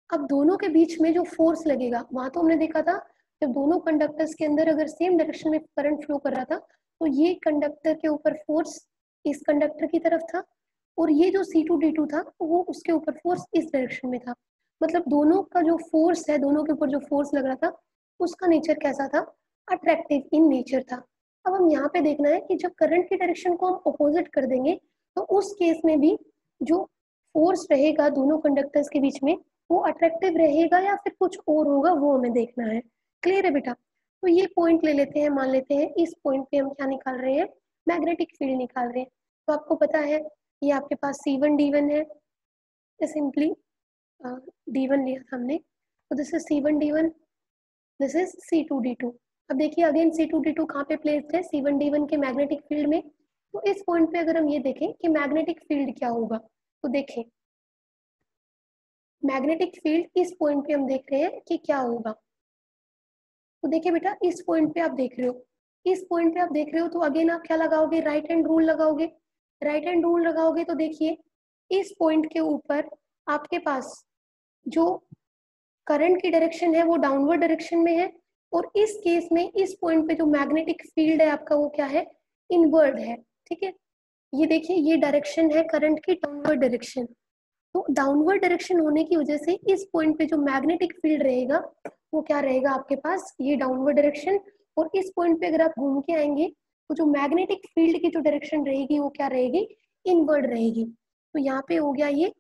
अब दोनों के बीच में जो फोर्स लगेगा, वहां तो हमने देखा था जब दोनों कंडक्टर्स के अंदर अगर सेम डायरेक्शन में करंट फ्लो कर रहा था तो ये कंडक्टर के ऊपर फोर्स इस कंडक्टर की तरफ था, और ये जो C2D2 था वो उसके ऊपर फोर्स इस डायरेक्शन में था। मतलब दोनों का जो फोर्स है, दोनों के ऊपर जो फोर्स लग रहा था उसका नेचर कैसा था, अट्रैक्टिव इन नेचर था। अब हम यहाँ पे देखना है कि जब करंट की डायरेक्शन को हम अपोजिट कर देंगे तो उस केस में भी जो फोर्स रहेगा दोनों कंडक्टर्स के बीच में वो अट्रैक्टिव रहेगा या फिर कुछ और होगा, वो हमें देखना है। क्लियर है बेटा? तो ये पॉइंट ले लेते हैं, मान लेते हैं इस पॉइंट पे हम क्या निकाल रहे हैं, मैग्नेटिक फील्ड निकाल रहे हैं। तो आपको पता है ये आपके पास C1D1 है, सिंपली D1 लिया था हमने, तो this is C1D1, this is C2D2। अब देखिए अगेन C2D2 कहाँ पे प्लेस्ड है, C1D1 के मैग्नेटिक फील्ड में। तो इस पॉइंट पे अगर हम ये देखें कि मैग्नेटिक फील्ड क्या होगा, तो देखें मैग्नेटिक फील्ड इस पॉइंट पे हम देख रहे हैं कि क्या होगा। तो देखिए बेटा इस पॉइंट पे आप देख रहे हो, इस पॉइंट पे आप देख रहे हो, तो अगेन आप क्या लगाओगे, राइट हैंड रूल लगाओगे। राइट हैंड रूल लगाओगे तो देखिए इस पॉइंट के ऊपर आपके पास जो करंट की डायरेक्शन है वो डाउनवर्ड डायरेक्शन में है, और इस केस में इस पॉइंट पे जो मैग्नेटिक फील्ड है आपका वो क्या है, इनवर्ड है। ठीक है, ये देखिए ये डायरेक्शन है करंट की, डाउनवर्ड डायरेक्शन। तो डाउनवर्ड डायरेक्शन होने की वजह से इस पॉइंट पे जो मैग्नेटिक फील्ड रहेगा वो क्या रहेगा आपके पास, ये डाउनवर्ड डायरेक्शन। और इस पॉइंट पे अगर आप घूम के आएंगे तो जो मैग्नेटिक फील्ड की जो डायरेक्शन रहेगी वो क्या रहेगी, इनवर्ड रहेगी। तो यहाँ पे हो गया ये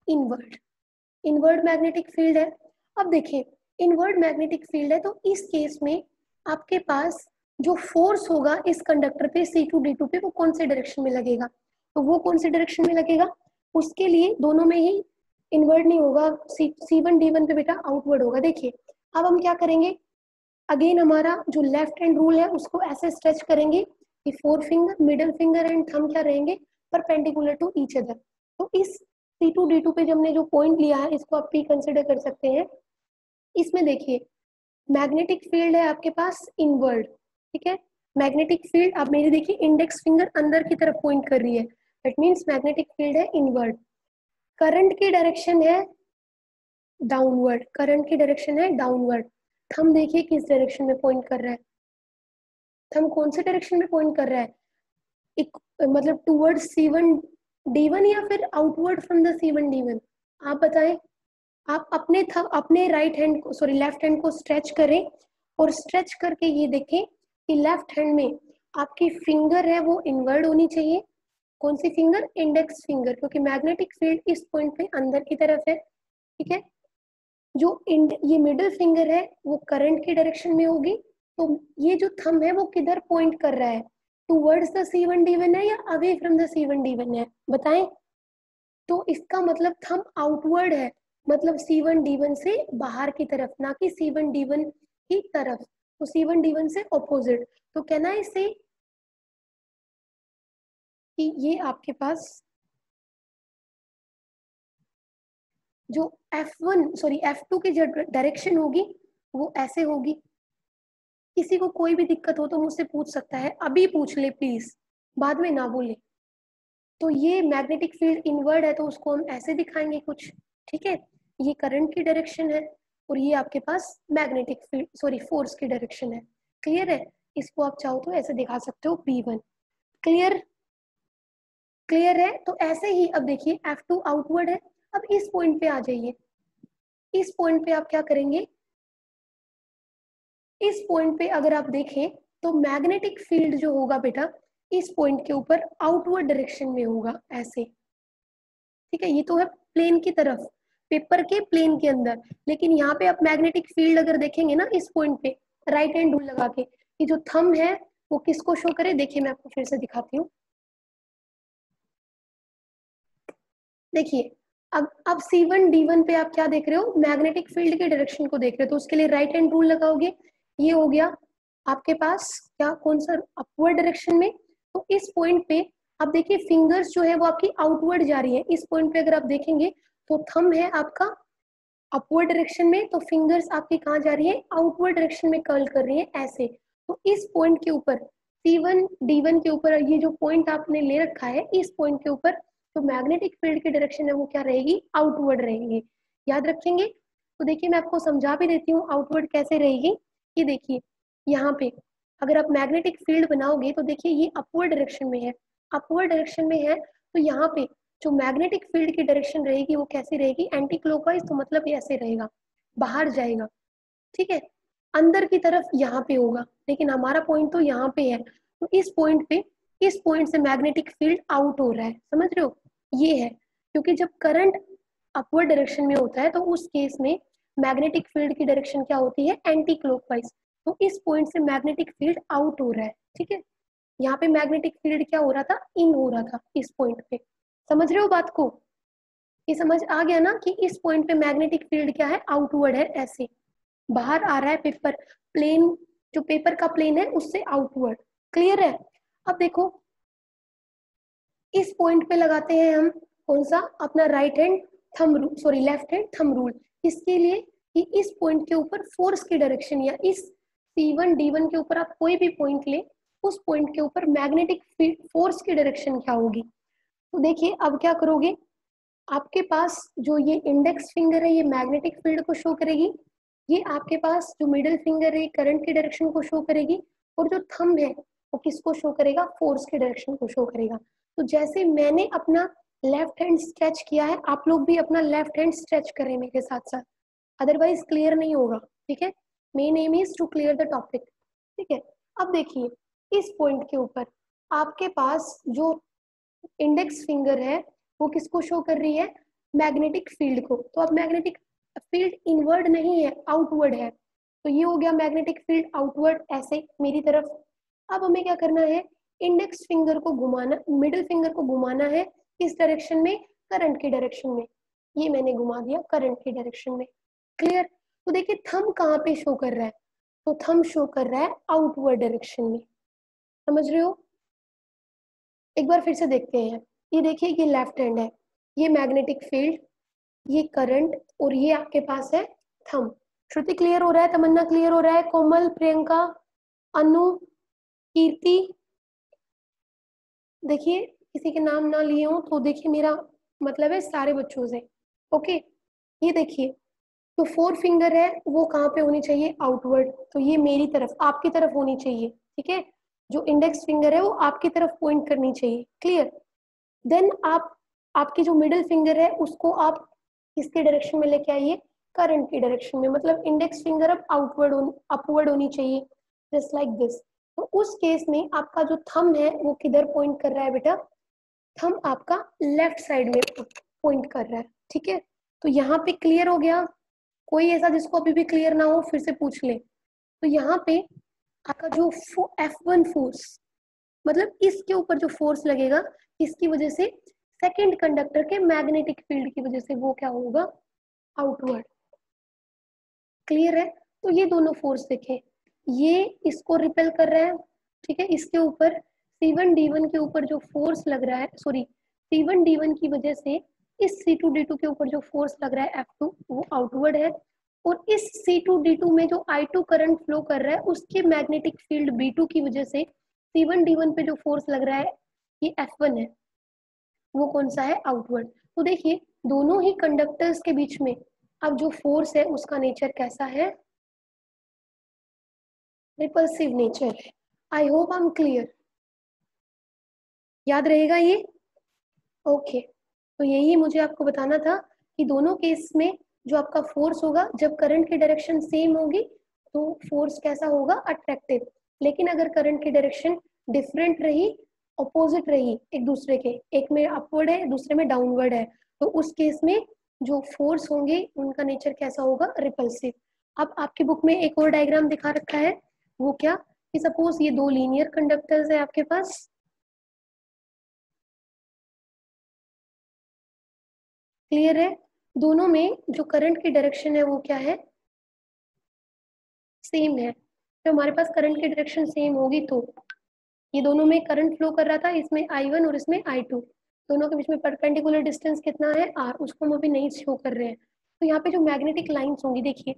इनवर्ड, इनवर्ड मैग्नेटिक फील्ड है। अब देखिए इनवर्ड मैग्नेटिक फील्ड है तो इस केस में आपके पास जो फोर्स होगा इस कंडक्टर पे C2D2 पे वो कौन से डायरेक्शन में लगेगा, तो वो कौन से डायरेक्शन में लगेगा, उसके लिए दोनों में ही इनवर्ड नहीं होगा, C1D1 पे बेटा आउटवर्ड होगा। देखिए अब हम क्या करेंगे, अगेन हमारा जो लेफ्ट हैंड रूल है उसको ऐसे स्ट्रेच करेंगे कि four finger, middle finger and thumb क्या रहेंगे, परपेंडिकुलर टू ईच अदर। तो इस C2D2 पे जो हमने जो पॉइंट लिया है इसको आप P कंसिडर कर सकते हैं। इसमें देखिए मैग्नेटिक फील्ड है आपके पास इनवर्ड, ठीक है। मैग्नेटिक फील्ड, अब मेरी देखिए इंडेक्स फिंगर अंदर की तरफ पॉइंट कर रही है, दैट मीन्स मैग्नेटिक फील्ड है इनवर्ड। करंट की डायरेक्शन है डाउनवर्ड, करंट की डायरेक्शन है डाउनवर्ड। थंब देखिए किस डायरेक्शन में पॉइंट कर रहा है, थंब कौन से डायरेक्शन में पॉइंट कर रहा है, एक मतलब टूवर्ड C1D1 या फिर आउटवर्ड फ्रॉम द C1D1, आप बताएं। आप अपने अपने राइट हैंड को, सॉरी लेफ्ट हैंड को स्ट्रेच करें, और स्ट्रेच करके ये देखें कि लेफ्ट हैंड में आपकी फिंगर है वो इनवर्ड होनी चाहिए। कौन सी फिंगर, इंडेक्स फिंगर, क्योंकि मैग्नेटिक फील्ड इस पॉइंट पे अंदर की तरफ है। ठीक है, जो ये मिडिल फिंगर है वो करंट की डायरेक्शन में होगी। तो ये जो थंब है वो किधर पॉइंट कर रहा है, टूवर्ड्स द C1D1 है या अवे फ्रॉम द C1D1 है, बताएं। तो इसका मतलब थंब आउटवर्ड है, मतलब C1D1 से बाहर की तरफ, ना कि C1D1 की तरफ। तो C1D1 से ऑपोजिट। तो कहना है इससे कि ये आपके पास जो F1 सॉरी F2 की जो डायरेक्शन होगी वो ऐसे होगी। किसी को कोई भी दिक्कत हो तो मुझसे पूछ सकता है, अभी पूछ ले प्लीज, बाद में ना बोले। तो ये मैग्नेटिक फील्ड इनवर्ड है तो उसको हम ऐसे दिखाएंगे कुछ, ठीक है। ये करंट की डायरेक्शन है और ये आपके पास मैग्नेटिक फील्ड सॉरी फोर्स की डायरेक्शन है। क्लियर है? इसको आप चाहो तो ऐसे दिखा सकते हो P1। क्लियर? क्लियर है? तो ऐसे ही अब देखिए F2 आउटवर्ड है। अब इस पॉइंट पे आ जाइए, इस पॉइंट पे आप क्या करेंगे, इस पॉइंट पे अगर आप देखें तो मैग्नेटिक फील्ड जो होगा बेटा इस पॉइंट के ऊपर आउटवर्ड डायरेक्शन में होगा ऐसे, ठीक है। ये तो है प्लेन की तरफ, पेपर के प्लेन के अंदर, लेकिन यहाँ पे आप मैग्नेटिक फील्ड अगर देखेंगे ना इस पॉइंट पे राइट हैंड रूल लगा के, ये जो थंब है वो किसको शो करे, देखिए मैं आपको फिर से दिखाती हूँ। देखिए अब C1 D1 पे आप क्या देख रहे हो, मैग्नेटिक फील्ड के डायरेक्शन को देख रहे हो, तो उसके लिए राइट हैंड रूल लगाओगे। ये हो गया आपके पास क्या, कौन सा, अपवर्ड डायरेक्शन में। तो इस पॉइंट पे आप देखिए फिंगर्स जो है वो आपकी आउटवर्ड जा रही है। इस पॉइंट पे अगर आप देखेंगे तो थंब है आपका अपवर्ड डायरेक्शन में, तो फिंगर्स आपकी कहाँ जा रही है, आउटवर्ड डायरेक्शन में कर्ल कर रही है ऐसे। तो इस पॉइंट के ऊपर C1 D1 के ऊपर ये जो पॉइंट आपने ले रखा है, इस पॉइंट के ऊपर तो मैग्नेटिक फील्ड की डायरेक्शन है वो क्या रहेगी, आउटवर्ड रहेगी। याद रखेंगे। तो देखिए मैं आपको समझा भी देती हूँ आउटवर्ड कैसे रहेगी। ये देखिए यहाँ पे अगर आप मैग्नेटिक फील्ड बनाओगे तो देखिए ये अपवर्ड डायरेक्शन में है, अपवर्ड डायरेक्शन में है, तो यहाँ पे जो मैग्नेटिक फील्ड की डायरेक्शन रहेगी वो कैसी रहेगी, एंटी क्लॉकवाइज, तो मतलब ये ऐसे रहेगा, बाहर जाएगा, ठीक है, अंदर की तरफ यहाँ पे होगा, लेकिन हमारा पॉइंट तो यहाँ पे है। तो इस पॉइंट पे, इस पॉइंट से मैग्नेटिक फील्ड आउट हो रहा है, समझ रहे हो, ये है, क्योंकि जब करंट अपवर्ड डायरेक्शन में होता है तो उस केस में मैग्नेटिक फील्ड की डायरेक्शन क्या होती है, एंटी क्लॉकवाइज। तो इस पॉइंट से मैग्नेटिक फील्ड आउट हो रहा है, ठीक है। यहाँ पे मैग्नेटिक फील्ड क्या हो रहा था, इन हो रहा था इस पॉइंट पे। समझ रहे हो बात को, ये समझ आ गया ना कि इस पॉइंट पे मैग्नेटिक फील्ड क्या है, आउटवर्ड है, ऐसे बाहर आ रहा है पेपर प्लेन, जो पेपर का प्लेन है उससे आउटवर्ड। क्लियर है? अब देखो इस पॉइंट पे लगाते हैं हम कौन सा, अपना right hand thumb rule, sorry left hand thumb rule, इसके लिए कि इस पॉइंट के ऊपर फोर्स की डायरेक्शन, या इस C1 D1 के ऊपर आप कोई भी पॉइंट ले, उस पॉइंट के ऊपर मैग्नेटिक फोर्स की डायरेक्शन क्या होगी। तो देखिए अब क्या करोगे, आपके पास जो ये इंडेक्स फिंगर है ये मैग्नेटिक फील्ड को शो करेगी, ये आपके पास जो मिडिल फिंगर है करंट की डायरेक्शन को शो करेगी, और जो थंब है वो किसको शो करेगा, फोर्स की डायरेक्शन को शो करेगा। तो जैसे मैंने अपना लेफ्ट हैंड स्ट्रेच किया है, आप लोग भी अपना लेफ्ट हैंड स्ट्रेच करें मेरे साथ साथ, अदरवाइज क्लियर नहीं होगा, ठीक है। Main aim is to clear the topic, ठीक है। अब देखिए इस पॉइंट के ऊपर आपके पास जो इंडेक्स फिंगर है वो किसको शो कर रही है, मैग्नेटिक फील्ड को। तो अब मैग्नेटिक फील्ड इनवर्ड नहीं है, आउटवर्ड है, तो ये हो गया मैग्नेटिक फील्ड आउटवर्ड ऐसे मेरी तरफ। अब हमें क्या करना है, इंडेक्स फिंगर को घुमाना, मिडिल फिंगर को घुमाना है किस डायरेक्शन में, करंट की डायरेक्शन में। ये मैंने घुमा दिया करंट की डायरेक्शन में। क्लियर? तो देखिए थंब कहाँ पे शो कर रहा है, तो थंब शो कर रहा है आउटवर्ड डायरेक्शन में, समझ रहे हो। एक बार फिर से देखते हैं, ये देखिए ये लेफ्ट हैंड है, ये मैग्नेटिक फील्ड, ये करंट, और ये आपके पास है थंब। श्रुति क्लियर हो रहा है, तमन्ना क्लियर हो रहा है, कोमल, प्रियंका, अनु, कीर्ति, देखिए किसी के नाम ना लिए हो तो देखिए मेरा मतलब है सारे बच्चों से, ओके। ये देखिए तो फोर फिंगर है वो कहाँ पे होनी चाहिए, आउटवर्ड, तो ये मेरी तरफ आपकी तरफ होनी चाहिए, ठीक है। जो इंडेक्स फिंगर है वो आपकी तरफ पॉइंट करनी चाहिए, क्लियर। देन आप आपकी जो मिडिल फिंगर है उसको आप किसके डायरेक्शन में लेके आइए, करंट की डायरेक्शन में, मतलब इंडेक्स फिंगर अब आउटवर्ड अपवर्ड होनी चाहिए, जस्ट लाइक दिस। तो उस केस में आपका जो थंब है वो किधर पॉइंट कर रहा है बेटा, थंब आपका लेफ्ट साइड में पॉइंट कर रहा है, ठीक है। तो यहाँ पे क्लियर हो गया, कोई ऐसा जिसको अभी भी क्लियर ना हो फिर से पूछ ले। तो यहाँ पे आपका जो F1 फोर्स, मतलब इसके ऊपर जो फोर्स लगेगा इसकी वजह से, सेकंड कंडक्टर के मैग्नेटिक फील्ड की वजह से वो क्या होगा, आउटवर्ड। क्लियर है? तो ये दोनों फोर्स देखें, ये इसको रिपेल कर रहा है, ठीक है, इसके ऊपर C1 D1 के ऊपर जो फोर्स लग रहा है, सॉरी C1 D1 की वजह से इस C2 D2 के ऊपर जो फोर्स लग रहा है F2 वो आउटवर्ड है, और इस C2 D2 में जो I2 करंट फ्लो कर रहा है उसके मैग्नेटिक फील्ड B2 की वजह से C1 D1 पे जो फोर्स लग रहा है ये F1 है, वो कौन सा है, आउटवर्ड। तो देखिए दोनों ही कंडक्टर्स के बीच में अब जो फोर्स है उसका नेचर कैसा है, रिपल्सिव नेचर है। I hope I am clear, याद रहेगा ये। ओके, तो यही मुझे आपको बताना था कि दोनों केस में जो आपका फोर्स होगा, जब करंट की डायरेक्शन सेम होगी तो फोर्स कैसा होगा, अट्रैक्टिव। लेकिन अगर करंट की डायरेक्शन डिफरेंट रही, ऑपोजिट रही एक दूसरे के, एक में अपवर्ड है दूसरे में डाउनवर्ड है, तो उस केस में जो फोर्स होंगे उनका नेचर कैसा होगा, रिपल्सिव। अब आपकी बुक में एक और डायग्राम दिखा रखा है, वो क्या कि सपोज ये दो लीनियर कंडक्टर्स है आपके पास, क्लियर है, दोनों में जो करंट की डायरेक्शन है वो क्या है, सेम है। तो हमारे पास करंट की डायरेक्शन सेम होगी तो ये दोनों में करंट फ्लो कर रहा था, इसमें I1 और इसमें I2, दोनों के बीच में परपेंडिकुलर डिस्टेंस कितना है, R, उसको हम अभी नहीं शो कर रहे हैं। तो यहाँ पे जो मैग्नेटिक लाइंस होंगी, देखिए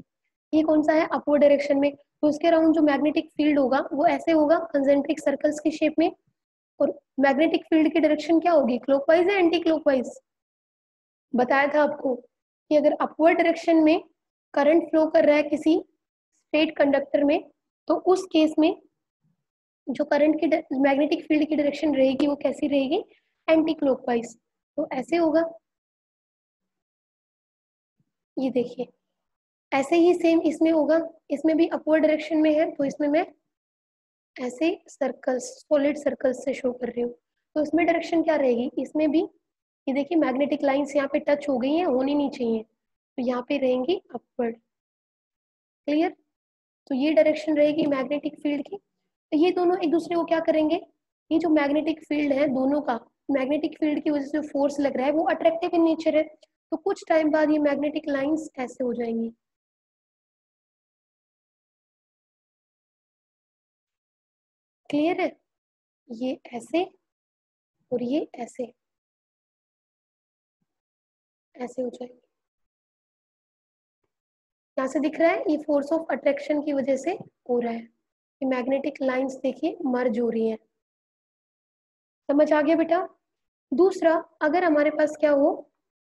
ये कौन सा है, अपवर्ड डायरेक्शन में, तो इसके अराउंड जो मैग्नेटिक फील्ड होगा वो ऐसे होगा, कंसेंट्रिक सर्कल्स की शेप में। और मैग्नेटिक फील्ड की डायरेक्शन क्या होगी, क्लॉकवाइज है एंटी क्लॉकवाइज, बताया था आपको कि अगर अपवर्ड डायरेक्शन में करंट फ्लो कर रहा है किसी स्ट्रेट कंडक्टर में, तो उस केस में जो करंट की मैग्नेटिक फील्ड की डायरेक्शन रहेगी वो कैसी रहेगी, एंटी क्लॉकवाइज। तो ऐसे होगा, ये देखिए ऐसे ही सेम इसमें होगा, इसमें भी अपवर्ड डायरेक्शन में है तो इसमें मैं ऐसे सर्कल्स, सॉलिड सर्कल्स से शो कर रही हूँ। तो इसमें डायरेक्शन क्या रहेगी, इसमें भी ये देखिए मैग्नेटिक लाइंस यहाँ पे टच हो गई हैं, होनी नहीं चाहिए, तो यहाँ पे रहेंगी अपवर्ड, क्लियर। तो ये डायरेक्शन रहेगी मैग्नेटिक फील्ड की। तो ये दोनों एक दूसरे को क्या करेंगे, ये जो मैग्नेटिक फील्ड है दोनों का, मैग्नेटिक फील्ड की वजह से फोर्स लग रहा है वो अट्रैक्टिव इन नेचर है, तो कुछ टाइम बाद ये मैग्नेटिक लाइंस ऐसे हो जाएंगी, क्लियर है, ये ऐसे और ये ऐसे, ऐसे हो जाएंगे। यहाँ से दिख रहा है ये फोर्स ऑफ अट्रैक्शन की वजह से हो रहा है, ये मैग्नेटिक लाइंस देखिए मर्ज हो रही हैं, समझ आ गया बेटा। दूसरा, अगर हमारे पास क्या हो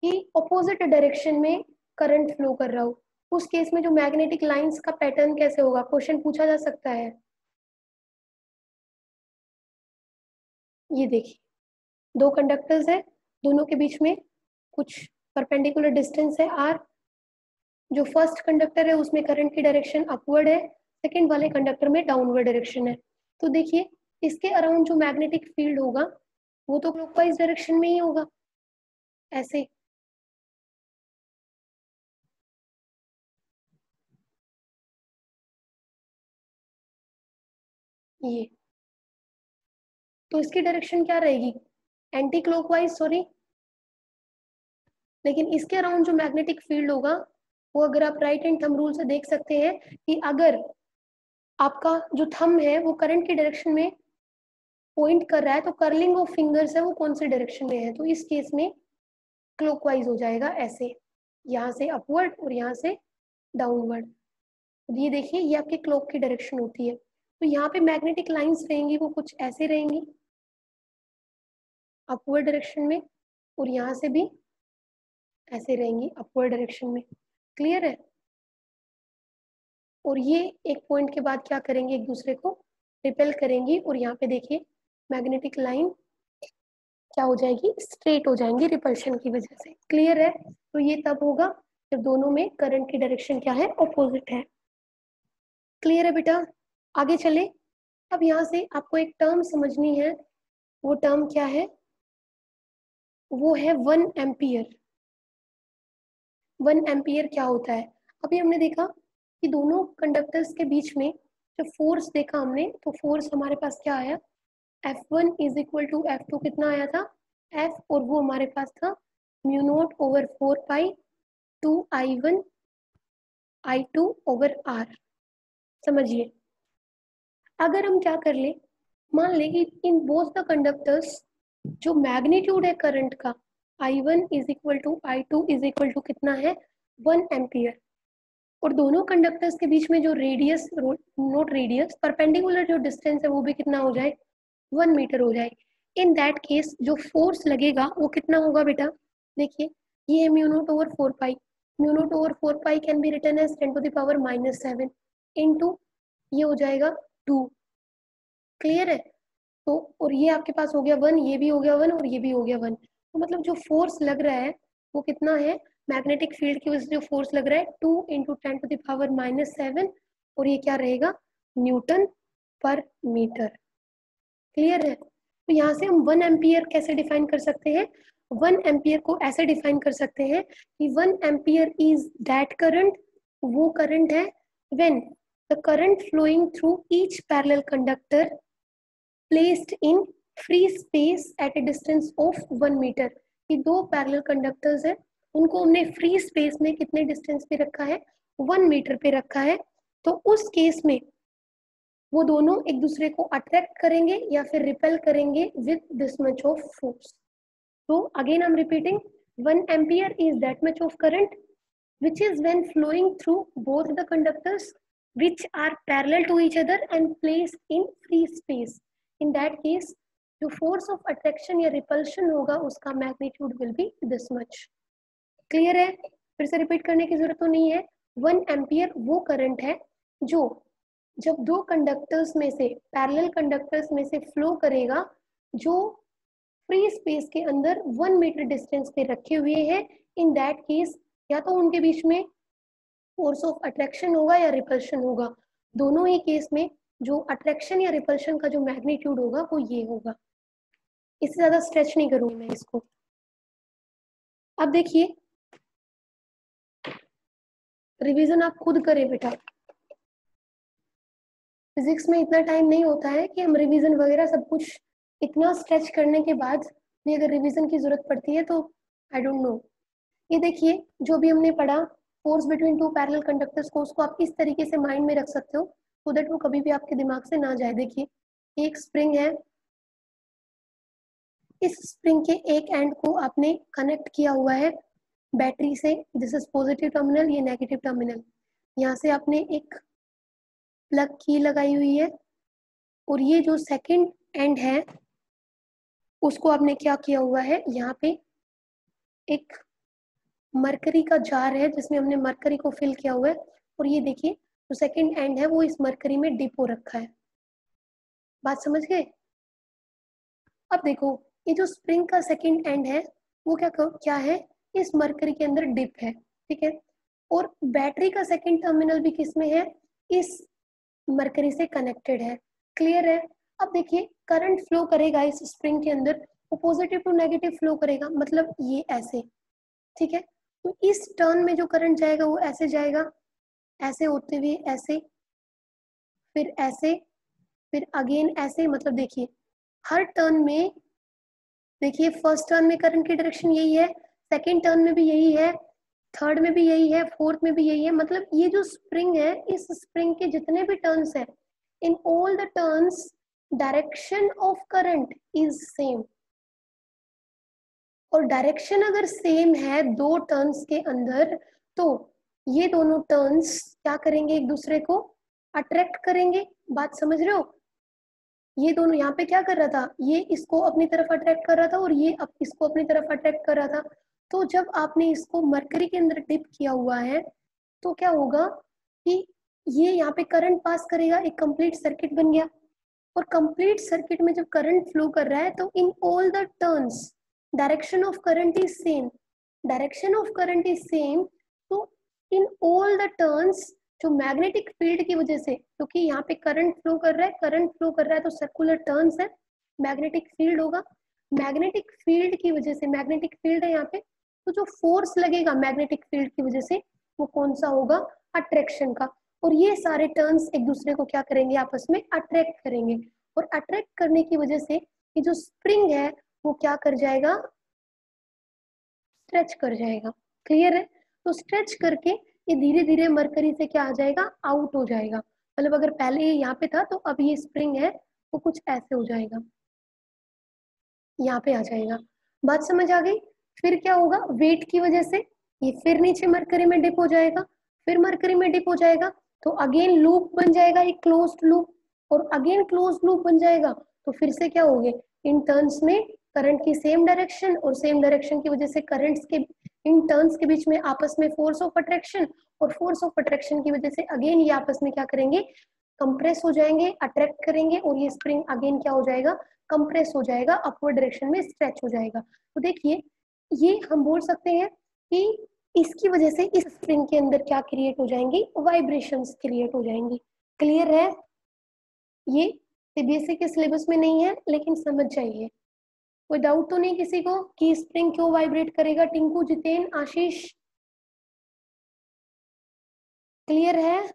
कि ऑपोजिट डायरेक्शन में करंट फ्लो कर रहा हो, उस केस में जो मैग्नेटिक लाइंस का पैटर्न कैसे होगा, क्वेश्चन पूछा जा सकता है। ये देखिए दो कंडक्टर्स है, दोनों के बीच में कुछ परपेंडिकुलर डिस्टेंस है r, जो फर्स्ट कंडक्टर है उसमें करंट की डायरेक्शन अपवर्ड है, सेकंड वाले कंडक्टर में डाउनवर्ड डायरेक्शन है। तो देखिए इसके अराउंड जो मैग्नेटिक फील्ड होगा वो तो क्लॉकवाइज डायरेक्शन में ही होगा, ऐसे, ये, तो इसकी डायरेक्शन क्या रहेगी, एंटी क्लॉकवाइज, सॉरी। लेकिन इसके अराउंड जो मैग्नेटिक फील्ड होगा वो, अगर आप राइट हैंड थंब रूल से देख सकते हैं कि अगर आपका जो थंब है वो करंट की डायरेक्शन में पॉइंट कर रहा है, तो कर्लिंग ऑफ फिंगर्स है वो कौन से डायरेक्शन में है, तो इस केस में क्लॉकवाइज हो जाएगा, ऐसे, यहाँ से अपवर्ड और यहाँ से डाउनवर्ड। ये देखिए ये आपके क्लॉक की डायरेक्शन होती है, तो यहाँ पे मैग्नेटिक लाइंस रहेंगी वो कुछ ऐसे रहेंगी अपवर्ड डायरेक्शन में, और यहाँ से भी ऐसे रहेंगी अपवर्ड डायरेक्शन में, क्लियर है। और ये एक पॉइंट के बाद क्या करेंगे, एक दूसरे को रिपेल करेंगी, और यहाँ पे देखिए मैग्नेटिक लाइन क्या हो जाएगी, स्ट्रेट हो जाएंगी रिपल्शन की वजह से, क्लियर है। तो ये तब होगा जब दोनों में करंट की डायरेक्शन क्या है, ऑपोजिट है, क्लियर है बेटा। आगे चले, अब यहाँ से आपको एक टर्म समझनी है, वो टर्म क्या है, वो है 1 एम्पियर। 1 एम्पियर क्या होता है, अभी हमने देखा कि दोनों कंडक्टर्स के बीच में जो फोर्स देखा हमने, तो फोर्स हमारे पास क्या आया, F1 is equal to F2, कितना आया था F, और वो हमारे पास था म्यू नॉट ओवर 4 पाई 2I1 I2 ओवर R। समझिए, अगर हम क्या कर ले, मान ले कि इन बोथ द कंडक्टर्स जो मैग्नीट्यूड है करंट का, I1 is equal to I2 is equal to कितना है 1 एम्पियर, और दोनों कंडक्टर्स के बीच में जो रेडियस, नोट रेडियस, परपेंडिकुलर जो डिस्टेंस है वो भी कितना हो जाए, 1 मीटर हो जाए। इन दैट केस जो फोर्स लगेगा वो कितना होगा बेटा, देखिए ये है mu naught over 4 pi, mu naught over 4 pi can be written as 10⁻⁻7 into, ये हो जाएगा 2, क्लियर है। तो और ये आपके पास हो गया 1, ये भी हो गया 1 और ये भी हो गया 1, तो मतलब जो फोर्स लग रहा है वो कितना है, मैग्नेटिक फील्ड की वजह से जो फोर्स लग रहा है 2 × 10⁻⁷ और ये क्या रहेगा, न्यूटन पर मीटर। क्लियर है। तो यहाँ से हम 1 एम्पियर कैसे डिफाइन कर सकते हैं, 1 एम्पियर को ऐसे डिफाइन कर सकते हैं कि 1 एम्पियर इज दैट करंट, वो करंट है when the current flowing through each parallel conductor placed in free space at a distance of 1 metre. ये दो पैरेलल कंडक्टर्स है, उनको हमने फ्री स्पेस में कितने डिस्टेंस पे रखा है, 1 मीटर पे रखा है। तो उस केस में वो दोनों एक दूसरे को अट्रैक्ट करेंगे या फिर रिपेल करेंगे with this much of force. तो again I am repeating, 1 ampere is that much of current which is when flowing through both the conductors which are parallel to each other and placed in free space. In that case, जो force of attraction या repulsion होगा उसका magnitude will be this much. Clear है? फिर से repeat करने की जरूरत तो नहीं है। 1 एम्पियर वो करंट है जो जब दो कंडक्टर्स में से, पैरेलल कंडक्टर्स में से फ्लो करेगा, जो फ्री स्पेस के अंदर 1 मीटर डिस्टेंस पे रखे हुए हैं। इन दैट केस या तो उनके बीच में फोर्स ऑफ अट्रैक्शन होगा या रिपल्शन होगा। दोनों ही केस में जो अट्रैक्शन या रिपल्शन का जो मैग्नीट्यूड होगा वो ये होगा। इससे ज्यादा स्ट्रेच नहीं करूंगी मैं इसको। अब देखिए, रिवीजन आप खुद करें बेटा। फिजिक्स में इतना टाइम नहीं होता है कि हम रिवीजन वगैरह सब कुछ इतना स्ट्रेच करने के बाद भी अगर रिवीजन की जरूरत पड़ती है तो आई डोंट नो। ये देखिए, जो भी हमने पढ़ा force between two parallel conductors को, उसको आप इस तरीके से माइंड में रख सकते हो सो दैट वो कभी भी आपके दिमाग से ना जाए। देखिए, एक स्प्रिंग है, इस स्प्रिंग के एक एंड को आपने कनेक्ट किया हुआ है बैटरी से, दिस इज पॉजिटिव टर्मिनल, ये नेगेटिव टर्मिनल। यहाँ से आपने एक प्लग की लगाई हुई है और ये जो सेकंड एंड है उसको आपने क्या किया हुआ है, यहाँ पे एक मरकरी का जार है जिसमें हमने मरकरी को फिल किया हुआ है और ये देखिए जो सेकंड एंड है वो इस मरकरी में डिप हो रखा है। बात समझ गए? अब देखो, ये जो स्प्रिंग का सेकंड एंड है वो क्या है, इस मरकरी के अंदर डिप है, ठीक है। और बैटरी का सेकंड टर्मिनल भी किसमें है, इस मरकरी से कनेक्टेड है। क्लियर है? अब देखिए, करंट फ्लो करेगा इस स्प्रिंग के अंदर, वो पॉजिटिव टू नेगेटिव फ्लो करेगा, मतलब ये ऐसे, ठीक है। तो इस टर्न में जो करंट जाएगा वो ऐसे जाएगा, ऐसे होते हुए ऐसे, फिर ऐसे, फिर अगेन ऐसे। मतलब देखिए हर टर्न में, देखिए फर्स्ट टर्न में करंट की डायरेक्शन यही है, सेकेंड टर्न में भी यही है, थर्ड में भी यही है, फोर्थ में भी यही है। मतलब ये जो स्प्रिंग है, इस स्प्रिंग के जितने भी टर्न्स हैं, in all the turns direction of current is same. और डायरेक्शन अगर सेम है दो टर्न्स के अंदर, तो ये दोनों टर्न्स क्या करेंगे, एक दूसरे को अट्रैक्ट करेंगे। बात समझ रहे हो? ये दोनों यहाँ पे क्या कर रहा था, ये इसको अपनी तरफ अट्रैक्ट कर रहा था और ये इसको अपनी तरफ अट्रैक्ट कर रहा था। तो जब आपने इसको मरकरी के अंदर डिप किया हुआ है तो क्या होगा कि ये यहाँ पे करंट पास करेगा, एक कंप्लीट सर्किट बन गया। और कंप्लीट सर्किट में जब करंट फ्लो कर रहा है तो in all the turns direction of current is same, direction of current is same. तो इन ऑल द टर्न्स जो मैग्नेटिक फील्ड की वजह से, क्योंकि यहाँ पे करंट फ्लो कर रहा है, करंट फ्लो कर रहा है तो सर्कुलर टर्न्स है, मैग्नेटिक फील्ड होगा। मैग्नेटिक फील्ड की वजह से, मैग्नेटिक फील्ड है यहाँ पे, तो जो फोर्स लगेगा मैग्नेटिक फील्ड की वजह से वो कौन सा होगा, अट्रैक्शन का। और ये सारे टर्न्स एक दूसरे को क्या करेंगे, आपस में अट्रैक्ट करेंगे। और अट्रैक्ट करने की वजह से ये जो स्प्रिंग है वो क्या कर जाएगा, स्ट्रेच कर जाएगा। क्लियर है? तो स्ट्रेच करके ये धीरे धीरे मरकरी से क्या आ जाएगा, आउट हो जाएगा। मतलब अगर पहले ये यहाँ पे था तो अब ये स्प्रिंग है वो कुछ ऐसे हो जाएगा, यहाँ पे आ जाएगा। बात समझ आ गई? फिर क्या होगा, वेट की वजह से ये फिर नीचे मरकरी में डिप हो जाएगा, फिर मरकरी में डिप हो जाएगा, तो अगेन लूप बन जाएगा, एक क्लोज्ड लूप, और अगेन क्लोज्ड लूप बन जाएगा। तो फिर से क्या होंगे, इन टर्न्स में करंट की सेम डायरेक्शन, और सेम डायरेक्शन की वजह से करंट्स के इन टर्न्स के बीच में आपस में फोर्स ऑफ अट्रैक्शन, और फोर्स ऑफ अट्रैक्शन की वजह से अगेन ये आपस में क्या करेंगे, कंप्रेस हो जाएंगे, अट्रैक्ट करेंगे, और ये स्प्रिंग अगेन क्या हो जाएगा, कंप्रेस हो जाएगा, अपवर्ड डायरेक्शन में स्ट्रेच हो जाएगा। तो देखिए ये हम बोल सकते हैं कि इसकी वजह से इस स्प्रिंग के अंदर क्या क्रिएट हो जाएंगी, वाइब्रेशंस क्रिएट हो जाएंगी। क्लियर है? ये सीबीएसई के सिलेबस में नहीं है, लेकिन समझ जाइए। कोई डाउट तो नहीं किसी को कि स्प्रिंग क्यों वाइब्रेट करेगा? टिंकू, जितेन, आशीष, क्लियर है?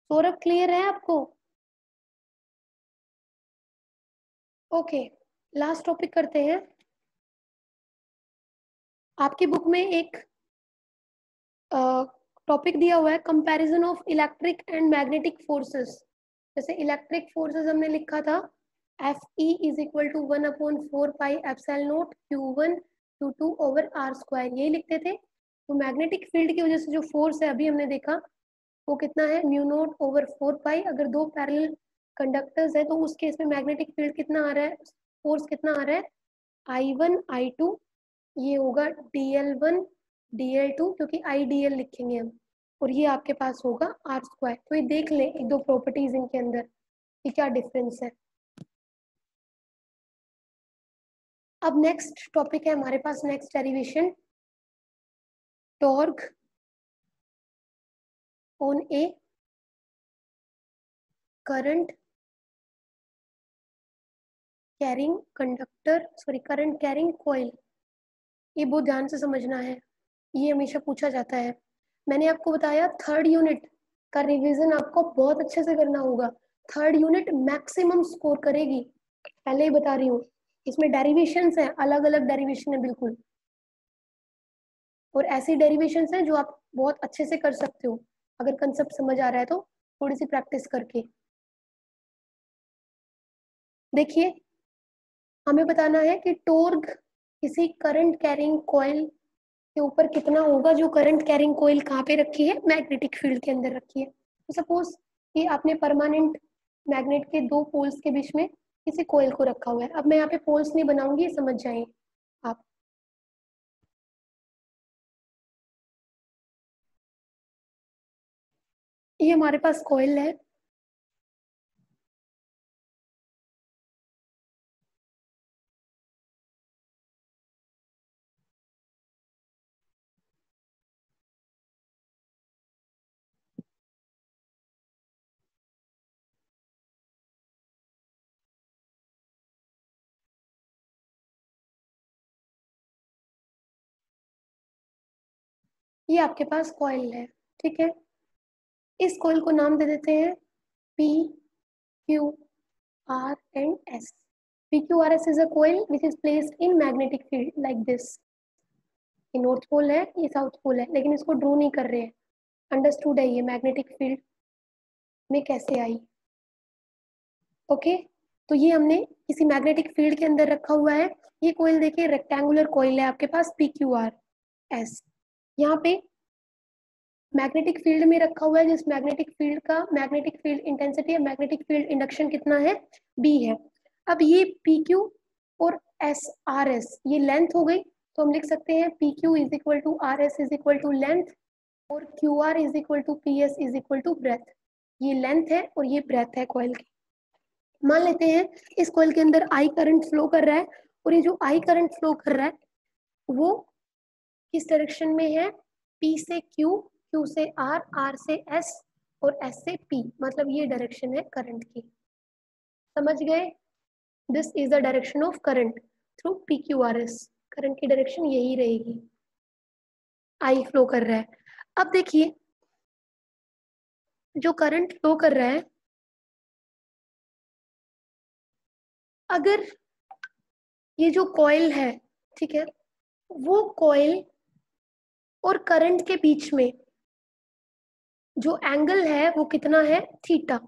सौरभ, क्लियर है आपको? ओके, लास्ट टॉपिक करते हैं। आपकी बुक में एक टॉपिक दिया हुआ है, comparison of electric and magnetic forces. जैसे इलेक्ट्रिक फोर्सेस हमने लिखा था F E is equal to 1/4 pi epsilon naught Q1 Q2 over R square, यही लिखते थे। तो मैग्नेटिक फील्ड की वजह से जो फोर्स है अभी हमने देखा वो कितना है, μ0/4 पाई। अगर दो पैरेलल कंडक्टर्स है तो उस केस में मैग्नेटिक फील्ड कितना आ रहा है, फोर्स कितना आ रहा है, I1 I2, ये होगा DL1 DL2, क्योंकि IDL लिखेंगे हम, और ये आपके पास होगा R स्क्वायर। तो ये देख ले एक दो प्रॉपर्टीज इनके अंदर कि क्या डिफरेंस है। अब नेक्स्ट टॉपिक है हमारे पास, next derivation, torque on a current carrying conductor, sorry current carrying coil. ये बहुत ध्यान से समझना है, ये हमेशा पूछा जाता है। मैंने आपको बताया थर्ड यूनिट का रिवीजन आपको बहुत अच्छे से करना होगा। थर्ड यूनिट मैक्सिमम स्कोर करेगी, पहले ही बता रही हूँ। इसमें डेरिवेशंस हैं, अलग अलग डेरिवेशन है बिल्कुल, और ऐसी डेरिवेशंस हैं जो आप बहुत अच्छे से कर सकते हो अगर कंसेप्ट समझ आ रहा है तो, थोड़ी सी प्रैक्टिस करके। देखिए हमें बताना है कि टॉर्क किसी करंट कैरिंग कॉइल के ऊपर कितना होगा, जो करंट कैरिंग कॉइल कहाँ पे रखी है, मैग्नेटिक फील्ड के अंदर रखी है। तो सपोज कि आपने परमानेंट मैग्नेट के दो पोल्स के बीच में किसी कॉइल को रखा हुआ है। अब मैं यहाँ पे पोल्स नहीं बनाऊंगी, समझ जाए आप। ये हमारे पास कॉइल है, ये आपके पास कॉइल है, ठीक है। इस कॉइल को नाम दे देते हैं P Q R and S। PQRS is a coil which is placed in magnetic field like this। ये नॉर्थ पोल है, ये साउथ पोल है, लेकिन इसको ड्रू नहीं कर रहे हैं। अंडरस्टूड है ये मैग्नेटिक फील्ड में कैसे आई। ओके, तो ये हमने किसी मैग्नेटिक फील्ड के अंदर रखा हुआ है। ये कोयल देखिए रेक्टेंगुलर कोयल है आपके पास, PQRS। यहाँ पे मैग्नेटिक फील्ड में रखा हुआ है, जिस मैग्नेटिक फील्ड का मैग्नेटिक फील्ड इंटेंसिटी या मैग्नेटिक फील्ड इंडक्शन कितना है, B है। अब ये PQ और SRS ये लेंथ हो गई, तो हम लिख सकते हैं PQ is equal to RS is equal to length, और QR is equal to PS is equal to breadth. ये लेंथ है और ये ब्रेथ है कॉइल की। मान लेते हैं इस कॉइल के अंदर I करंट फ्लो कर रहा है, और ये जो I करंट फ्लो कर रहा है वो किस डायरेक्शन में है, P से Q, Q से R, R से S और S से P, मतलब ये डायरेक्शन है करंट की। समझ गए? This is the direction of current through PQRS। Current की डायरेक्शन यही रहेगी, I फ्लो कर रहा है। अब देखिए जो करंट फ्लो कर रहा है, अगर ये जो कॉइल है, ठीक है, वो कॉइल और करंट के बीच में जो एंगल है वो कितना है, थीटा।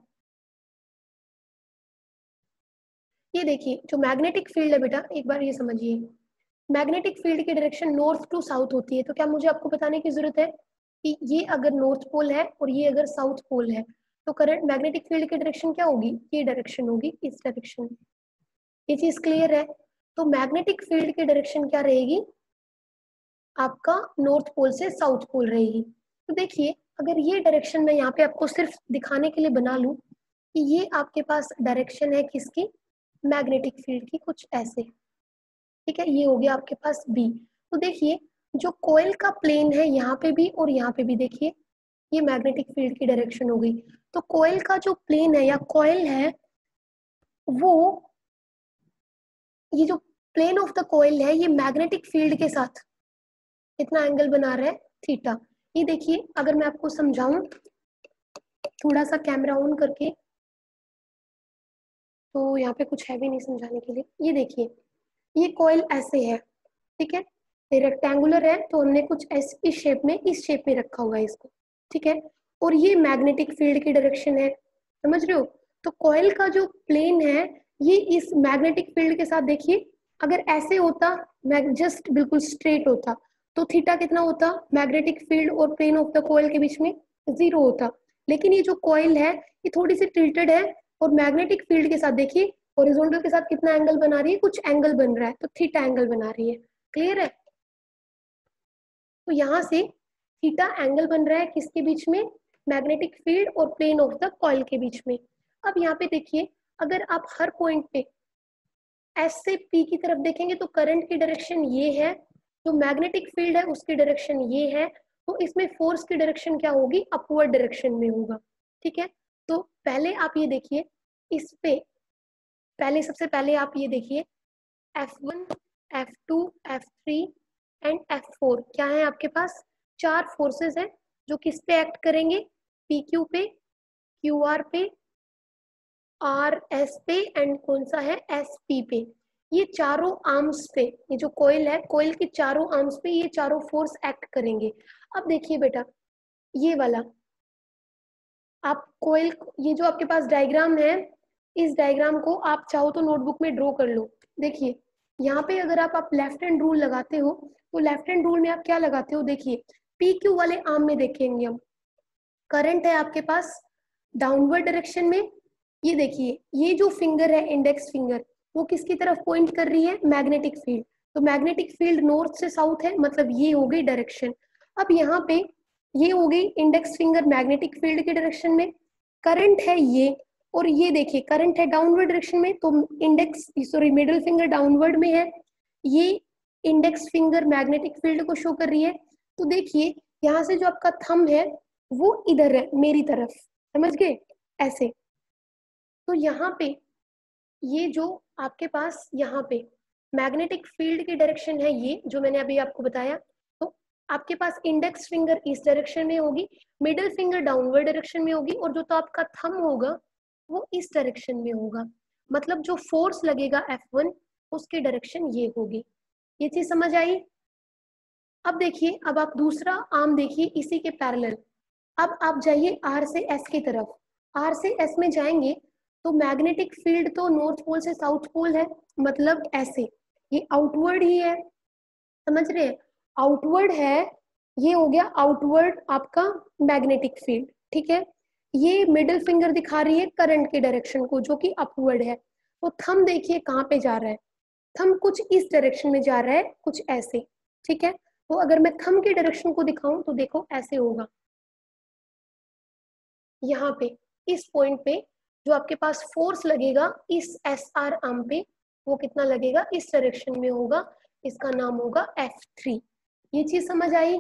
ये देखिए जो मैग्नेटिक फील्ड है बेटा, एक बार ये समझिए, मैग्नेटिक फील्ड की डायरेक्शन नॉर्थ टू साउथ होती है। तो क्या मुझे आपको बताने की जरूरत है कि ये अगर नॉर्थ पोल है और ये अगर साउथ पोल है, तो करंट मैग्नेटिक फील्ड की डायरेक्शन क्या होगी, ये डायरेक्शन होगी, इस डायरेक्शन में। ये चीज क्लियर है? तो मैग्नेटिक फील्ड की डायरेक्शन क्या रहेगी, आपका नॉर्थ पोल से साउथ पोल रहेगी। तो देखिए अगर ये डायरेक्शन मैं यहाँ पे आपको सिर्फ दिखाने के लिए बना लूं कि ये आपके पास डायरेक्शन है किसकी, मैग्नेटिक फील्ड की, कुछ ऐसे, ठीक है, ये हो गया आपके पास बी। तो देखिए जो कोयल का प्लेन है यहाँ पे भी और यहाँ पे भी, देखिए ये मैग्नेटिक फील्ड की डायरेक्शन हो गई। तो कोयल का जो प्लेन है या कॉइल है वो, ये जो प्लेन ऑफ द कॉइल है ये मैग्नेटिक फील्ड के साथ कितना एंगल बना रहा है, थीटा। ये देखिए अगर मैं आपको समझाऊं थोड़ा सा कैमरा ऑन करके, तो यहाँ पे कुछ है भी नहीं समझाने के लिए। ये देखिए ये कॉइल ऐसे है, ठीक है, ये रेक्टेंगुलर है तो हमने कुछ इस शेप में, इस शेप में रखा हुआ है इसको, ठीक है, और ये मैग्नेटिक फील्ड की डायरेक्शन है, समझ रहे हो। तो कॉइल का जो प्लेन है ये इस मैग्नेटिक फील्ड के साथ, देखिए अगर ऐसे होता, जस्ट बिल्कुल स्ट्रेट होता, तो थीटा कितना होता, मैग्नेटिक फील्ड और प्लेन ऑफ द कॉइल के बीच में 0 होता। लेकिन ये जो कॉइल है ये थोड़ी सी टिल्टेड है और मैग्नेटिक फील्ड के साथ देखिए हॉरिजॉन्टल के साथ कितना एंगल बना रही है, कुछ एंगल बन रहा है, तो थीटा एंगल बना रही है। क्लियर है। तो यहाँ से थीटा एंगल बन रहा है किसके बीच में, मैग्नेटिक फील्ड और प्लेन ऑफ द कॉइल के बीच में। अब यहाँ पे देखिए अगर आप हर पॉइंट पे एस से पी की तरफ देखेंगे तो करंट की डायरेक्शन ये है, जो मैग्नेटिक फील्ड है उसकी डायरेक्शन ये है, तो इसमें फोर्स की डायरेक्शन क्या होगी, अपवर्ड डायरेक्शन में होगा, ठीक है। तो पहले आप ये देखिए, इस पे पहले सबसे पहले आप ये देखिए F1, F2, F3 and F4 क्या है आपके पास, 4 फोर्सेस हैं जो किस पे एक्ट करेंगे, PQ पे, QR पे, RS पे एंड कौन सा है, SP पे। ये चारों आर्म्स पे, ये जो कोयल है, कोयल के चारों आर्म्स पे ये चारों फोर्स एक्ट करेंगे। अब देखिए बेटा ये वाला, आप कोयल, ये जो आपके पास डायग्राम है, इस डायग्राम को आप चाहो तो नोटबुक में ड्रॉ कर लो। देखिए यहाँ पे अगर आप लेफ्ट हैंड रूल लगाते हो तो लेफ्ट हैंड रूल में आप क्या लगाते हो, देखिए PQ वाले आर्म में देखेंगे हम, करंट है आपके पास डाउनवर्ड डायरेक्शन में। ये देखिए ये जो फिंगर है, इंडेक्स फिंगर, वो किसकी तरफ पॉइंट कर रही है, मैग्नेटिक फील्ड। तो मैग्नेटिक फील्ड नॉर्थ से साउथ है, मतलब ये हो गई डायरेक्शन। अब यहाँ पे ये हो गई इंडेक्स फिंगर मैग्नेटिक फील्ड के डायरेक्शन में, करंट है ये, और ये देखिए करंट है डाउनवर्ड डायरेक्शन में, तो index sorry middle finger downward में है, ये इंडेक्स फिंगर मैग्नेटिक फील्ड को शो कर रही है। तो देखिए यहाँ से जो आपका थंब है वो इधर है मेरी तरफ, समझ गए ऐसे। तो यहाँ पे ये जो आपके पास यहाँ पे मैग्नेटिक फील्ड की डायरेक्शन है, ये जो मैंने अभी आपको बताया, तो आपके पास इंडेक्स फिंगर इस डायरेक्शन में होगी, मिडिल फिंगर डाउनवर्ड डायरेक्शन में होगी, और जो तो आपका थंब होगा वो इस डायरेक्शन में होगा। मतलब जो फोर्स लगेगा F1 उसकी डायरेक्शन ये होगी। ये चीज समझ आई। अब देखिए अब आप दूसरा आर्म देखिए इसी के पैरेलल। अब आप जाइए R से S की तरफ, R से S में जाएंगे तो मैग्नेटिक फील्ड तो नॉर्थ पोल से साउथ पोल है, मतलब ऐसे, ये आउटवर्ड ही है, समझ रहे हैं, आउटवर्ड है, ये हो गया आउटवर्ड आपका मैग्नेटिक फील्ड, ठीक है। ये मिडिल फिंगर दिखा रही है करंट की डायरेक्शन को जो कि अपवर्ड है। तो थंब देखिए कहाँ पे जा रहा है, थंब कुछ इस डायरेक्शन में जा रहा है, कुछ ऐसे, ठीक है। तो अगर मैं थंब की डायरेक्शन को दिखाऊं तो देखो ऐसे होगा, यहाँ पे इस पॉइंट पे जो आपके पास फोर्स लगेगा इस SR आर्म पे, वो कितना लगेगा, इस डायरेक्शन में होगा, इसका नाम होगा F3। ये चीज समझ आई,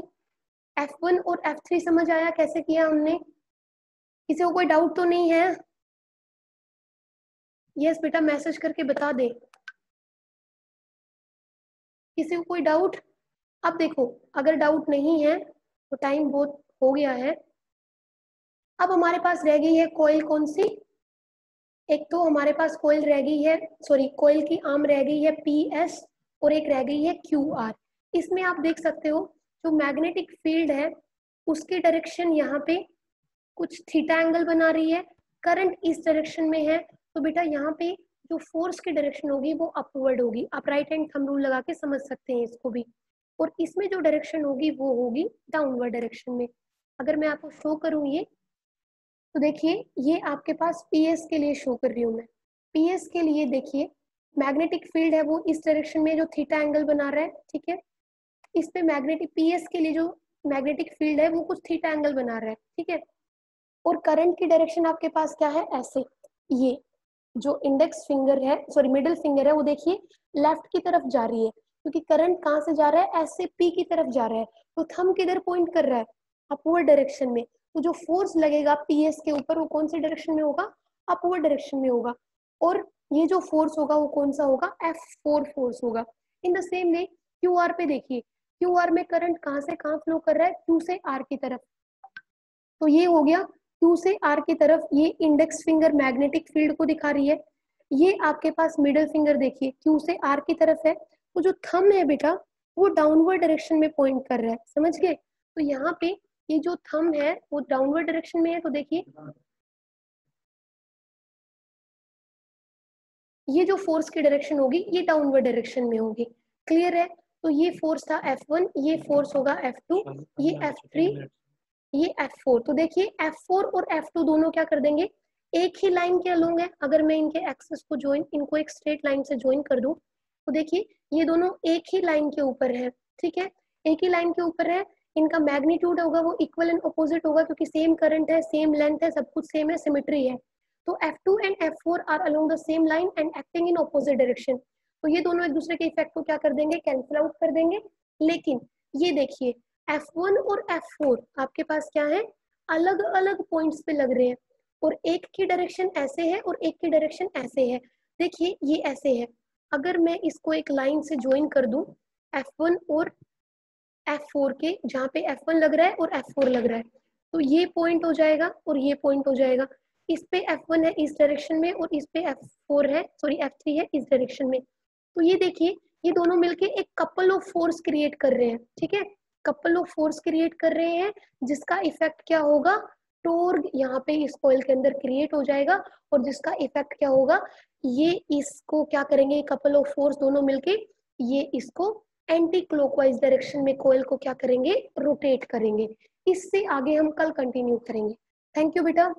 F1 और F3 समझ आया कैसे किया हमने, किसी को कोई डाउट तो नहीं है। यस बेटा मैसेज करके बता दे, किसी को कोई डाउट। अब देखो अगर डाउट नहीं है तो टाइम बहुत हो गया है। अब हमारे पास रह गई है कोयल कौन सी, एक तो हमारे पास कोयल रह गई है, सॉरी कोयल की आर्म रह गई है PS, और एक रह गई है QR। इसमें आप देख सकते हो जो मैग्नेटिक फील्ड है उसकी डायरेक्शन यहाँ पे कुछ थीटा एंगल बना रही है, करंट इस डायरेक्शन में है, तो बेटा यहाँ पे जो फोर्स की डायरेक्शन होगी वो अपवर्ड होगी। आप राइट हैंड थंब रूल लगा के समझ सकते हैं इसको भी। और इसमें जो डायरेक्शन होगी वो होगी डाउनवर्ड डायरेक्शन में। अगर मैं आपको शो करूँ ये, तो देखिए ये आपके पास PS के लिए शो कर रही हूँ मैं। PS के लिए देखिए मैग्नेटिक फील्ड है वो इस डायरेक्शन में जो थीटा एंगल बना रहा है, ठीक है। इस पे मैग्नेटिक PS के लिए जो मैग्नेटिक फील्ड है वो कुछ थीटा एंगल बना रहा है, ठीक है। और करंट की डायरेक्शन आपके पास क्या है, ऐसे, ये जो इंडेक्स फिंगर है, सॉरी मिडिल फिंगर है, वो देखिए लेफ्ट की तरफ जा रही है, क्योंकि करंट कहाँ से जा रहा है, ऐसे पी की तरफ जा रहा है। तो थंब किधर पॉइंट कर रहा है, अपवर्ड डायरेक्शन में। तो जो फोर्स लगेगा पीएस के ऊपर वो कौन सी डायरेक्शन में होगा, अपवर्ड डायरेक्शन में होगा। और ये जो फोर्स होगा वो कौन सा होगा, F4 फोर्स होगा। In the same way Q R पे देखिए, क्यू आर में करंट कहाँ से कहाँ फ्लो कर रहा है, Q से R की तरफ। तो ये हो गया Q से R की तरफ, ये इंडेक्स फिंगर मैग्नेटिक फील्ड को दिखा रही है। ये आपके पास मिडिल फिंगर देखिए Q से R की तरफ है। तो जो थंब है बेटा वो डाउनवर्ड डायरेक्शन में पॉइंट कर रहा है, समझ गए। तो यहाँ पे ये जो थंब है वो डाउनवर्ड डायरेक्शन में है, तो देखिए ये जो फोर्स की डायरेक्शन होगी ये डाउनवर्ड डायरेक्शन में होगी। क्लियर है। तो ये फोर्स था F1, ये फोर्स होगा F2, ये F3, ये F4। तो देखिए F4 और F2 दोनों क्या कर देंगे, एक ही लाइन के अलोंग है। अगर मैं इनके एक्सिस को ज्वाइन, इनको एक स्ट्रेट लाइन से ज्वाइन कर दूं, तो देखिए ये दोनों एक ही लाइन के ऊपर है, ठीक है, एक ही लाइन के ऊपर है। इनका मैग्नीट्यूड होगा वो इक्वल एंड अपोजिट होगा, क्योंकि सेम करंट है, सेम लेंथ है, सब कुछ सेम है, सिमेट्री है। तो F2 and F4 are along the same line and acting in opposite direction. तो ये दोनों एक दूसरे के इफेक्ट को क्या कर देंगे, कैंसिल आउट कर देंगे। लेकिन ये देखिए F1 और F4 आपके पास क्या है, अलग अलग पॉइंट्स पे लग रहे हैं, और एक की डायरेक्शन ऐसे है और एक की डायरेक्शन ऐसे है। देखिए ये ऐसे है, अगर मैं इसको एक लाइन से ज्वाइन कर दूं F1 और F4 के, जहाँ पे F1 लग रहा है और F4 लग रहा है, तो ये पॉइंट हो जाएगा और ये पॉइंट हो जाएगा। इस पे F1 है इस डायरेक्शन में और इस पे F4 है, सॉरी F3 है इस डायरेक्शन में। तो ये देखिए ये दोनों मिलके एक कपल ऑफ फोर्स क्रिएट कर रहे हैं, ठीक है, कपल ऑफ फोर्स क्रिएट कर रहे हैं, जिसका इफेक्ट क्या होगा, टोर्क यहाँ पे इस कॉइल के अंदर क्रिएट हो जाएगा, और जिसका इफेक्ट क्या होगा, ये इसको क्या करेंगे, कपल ऑफ फोर्स दोनों मिलके ये इसको एंटी क्लॉकवाइज डायरेक्शन में कॉइल को क्या करेंगे, रोटेट करेंगे। इससे आगे हम कल कंटिन्यू करेंगे। थैंक यू बेटा।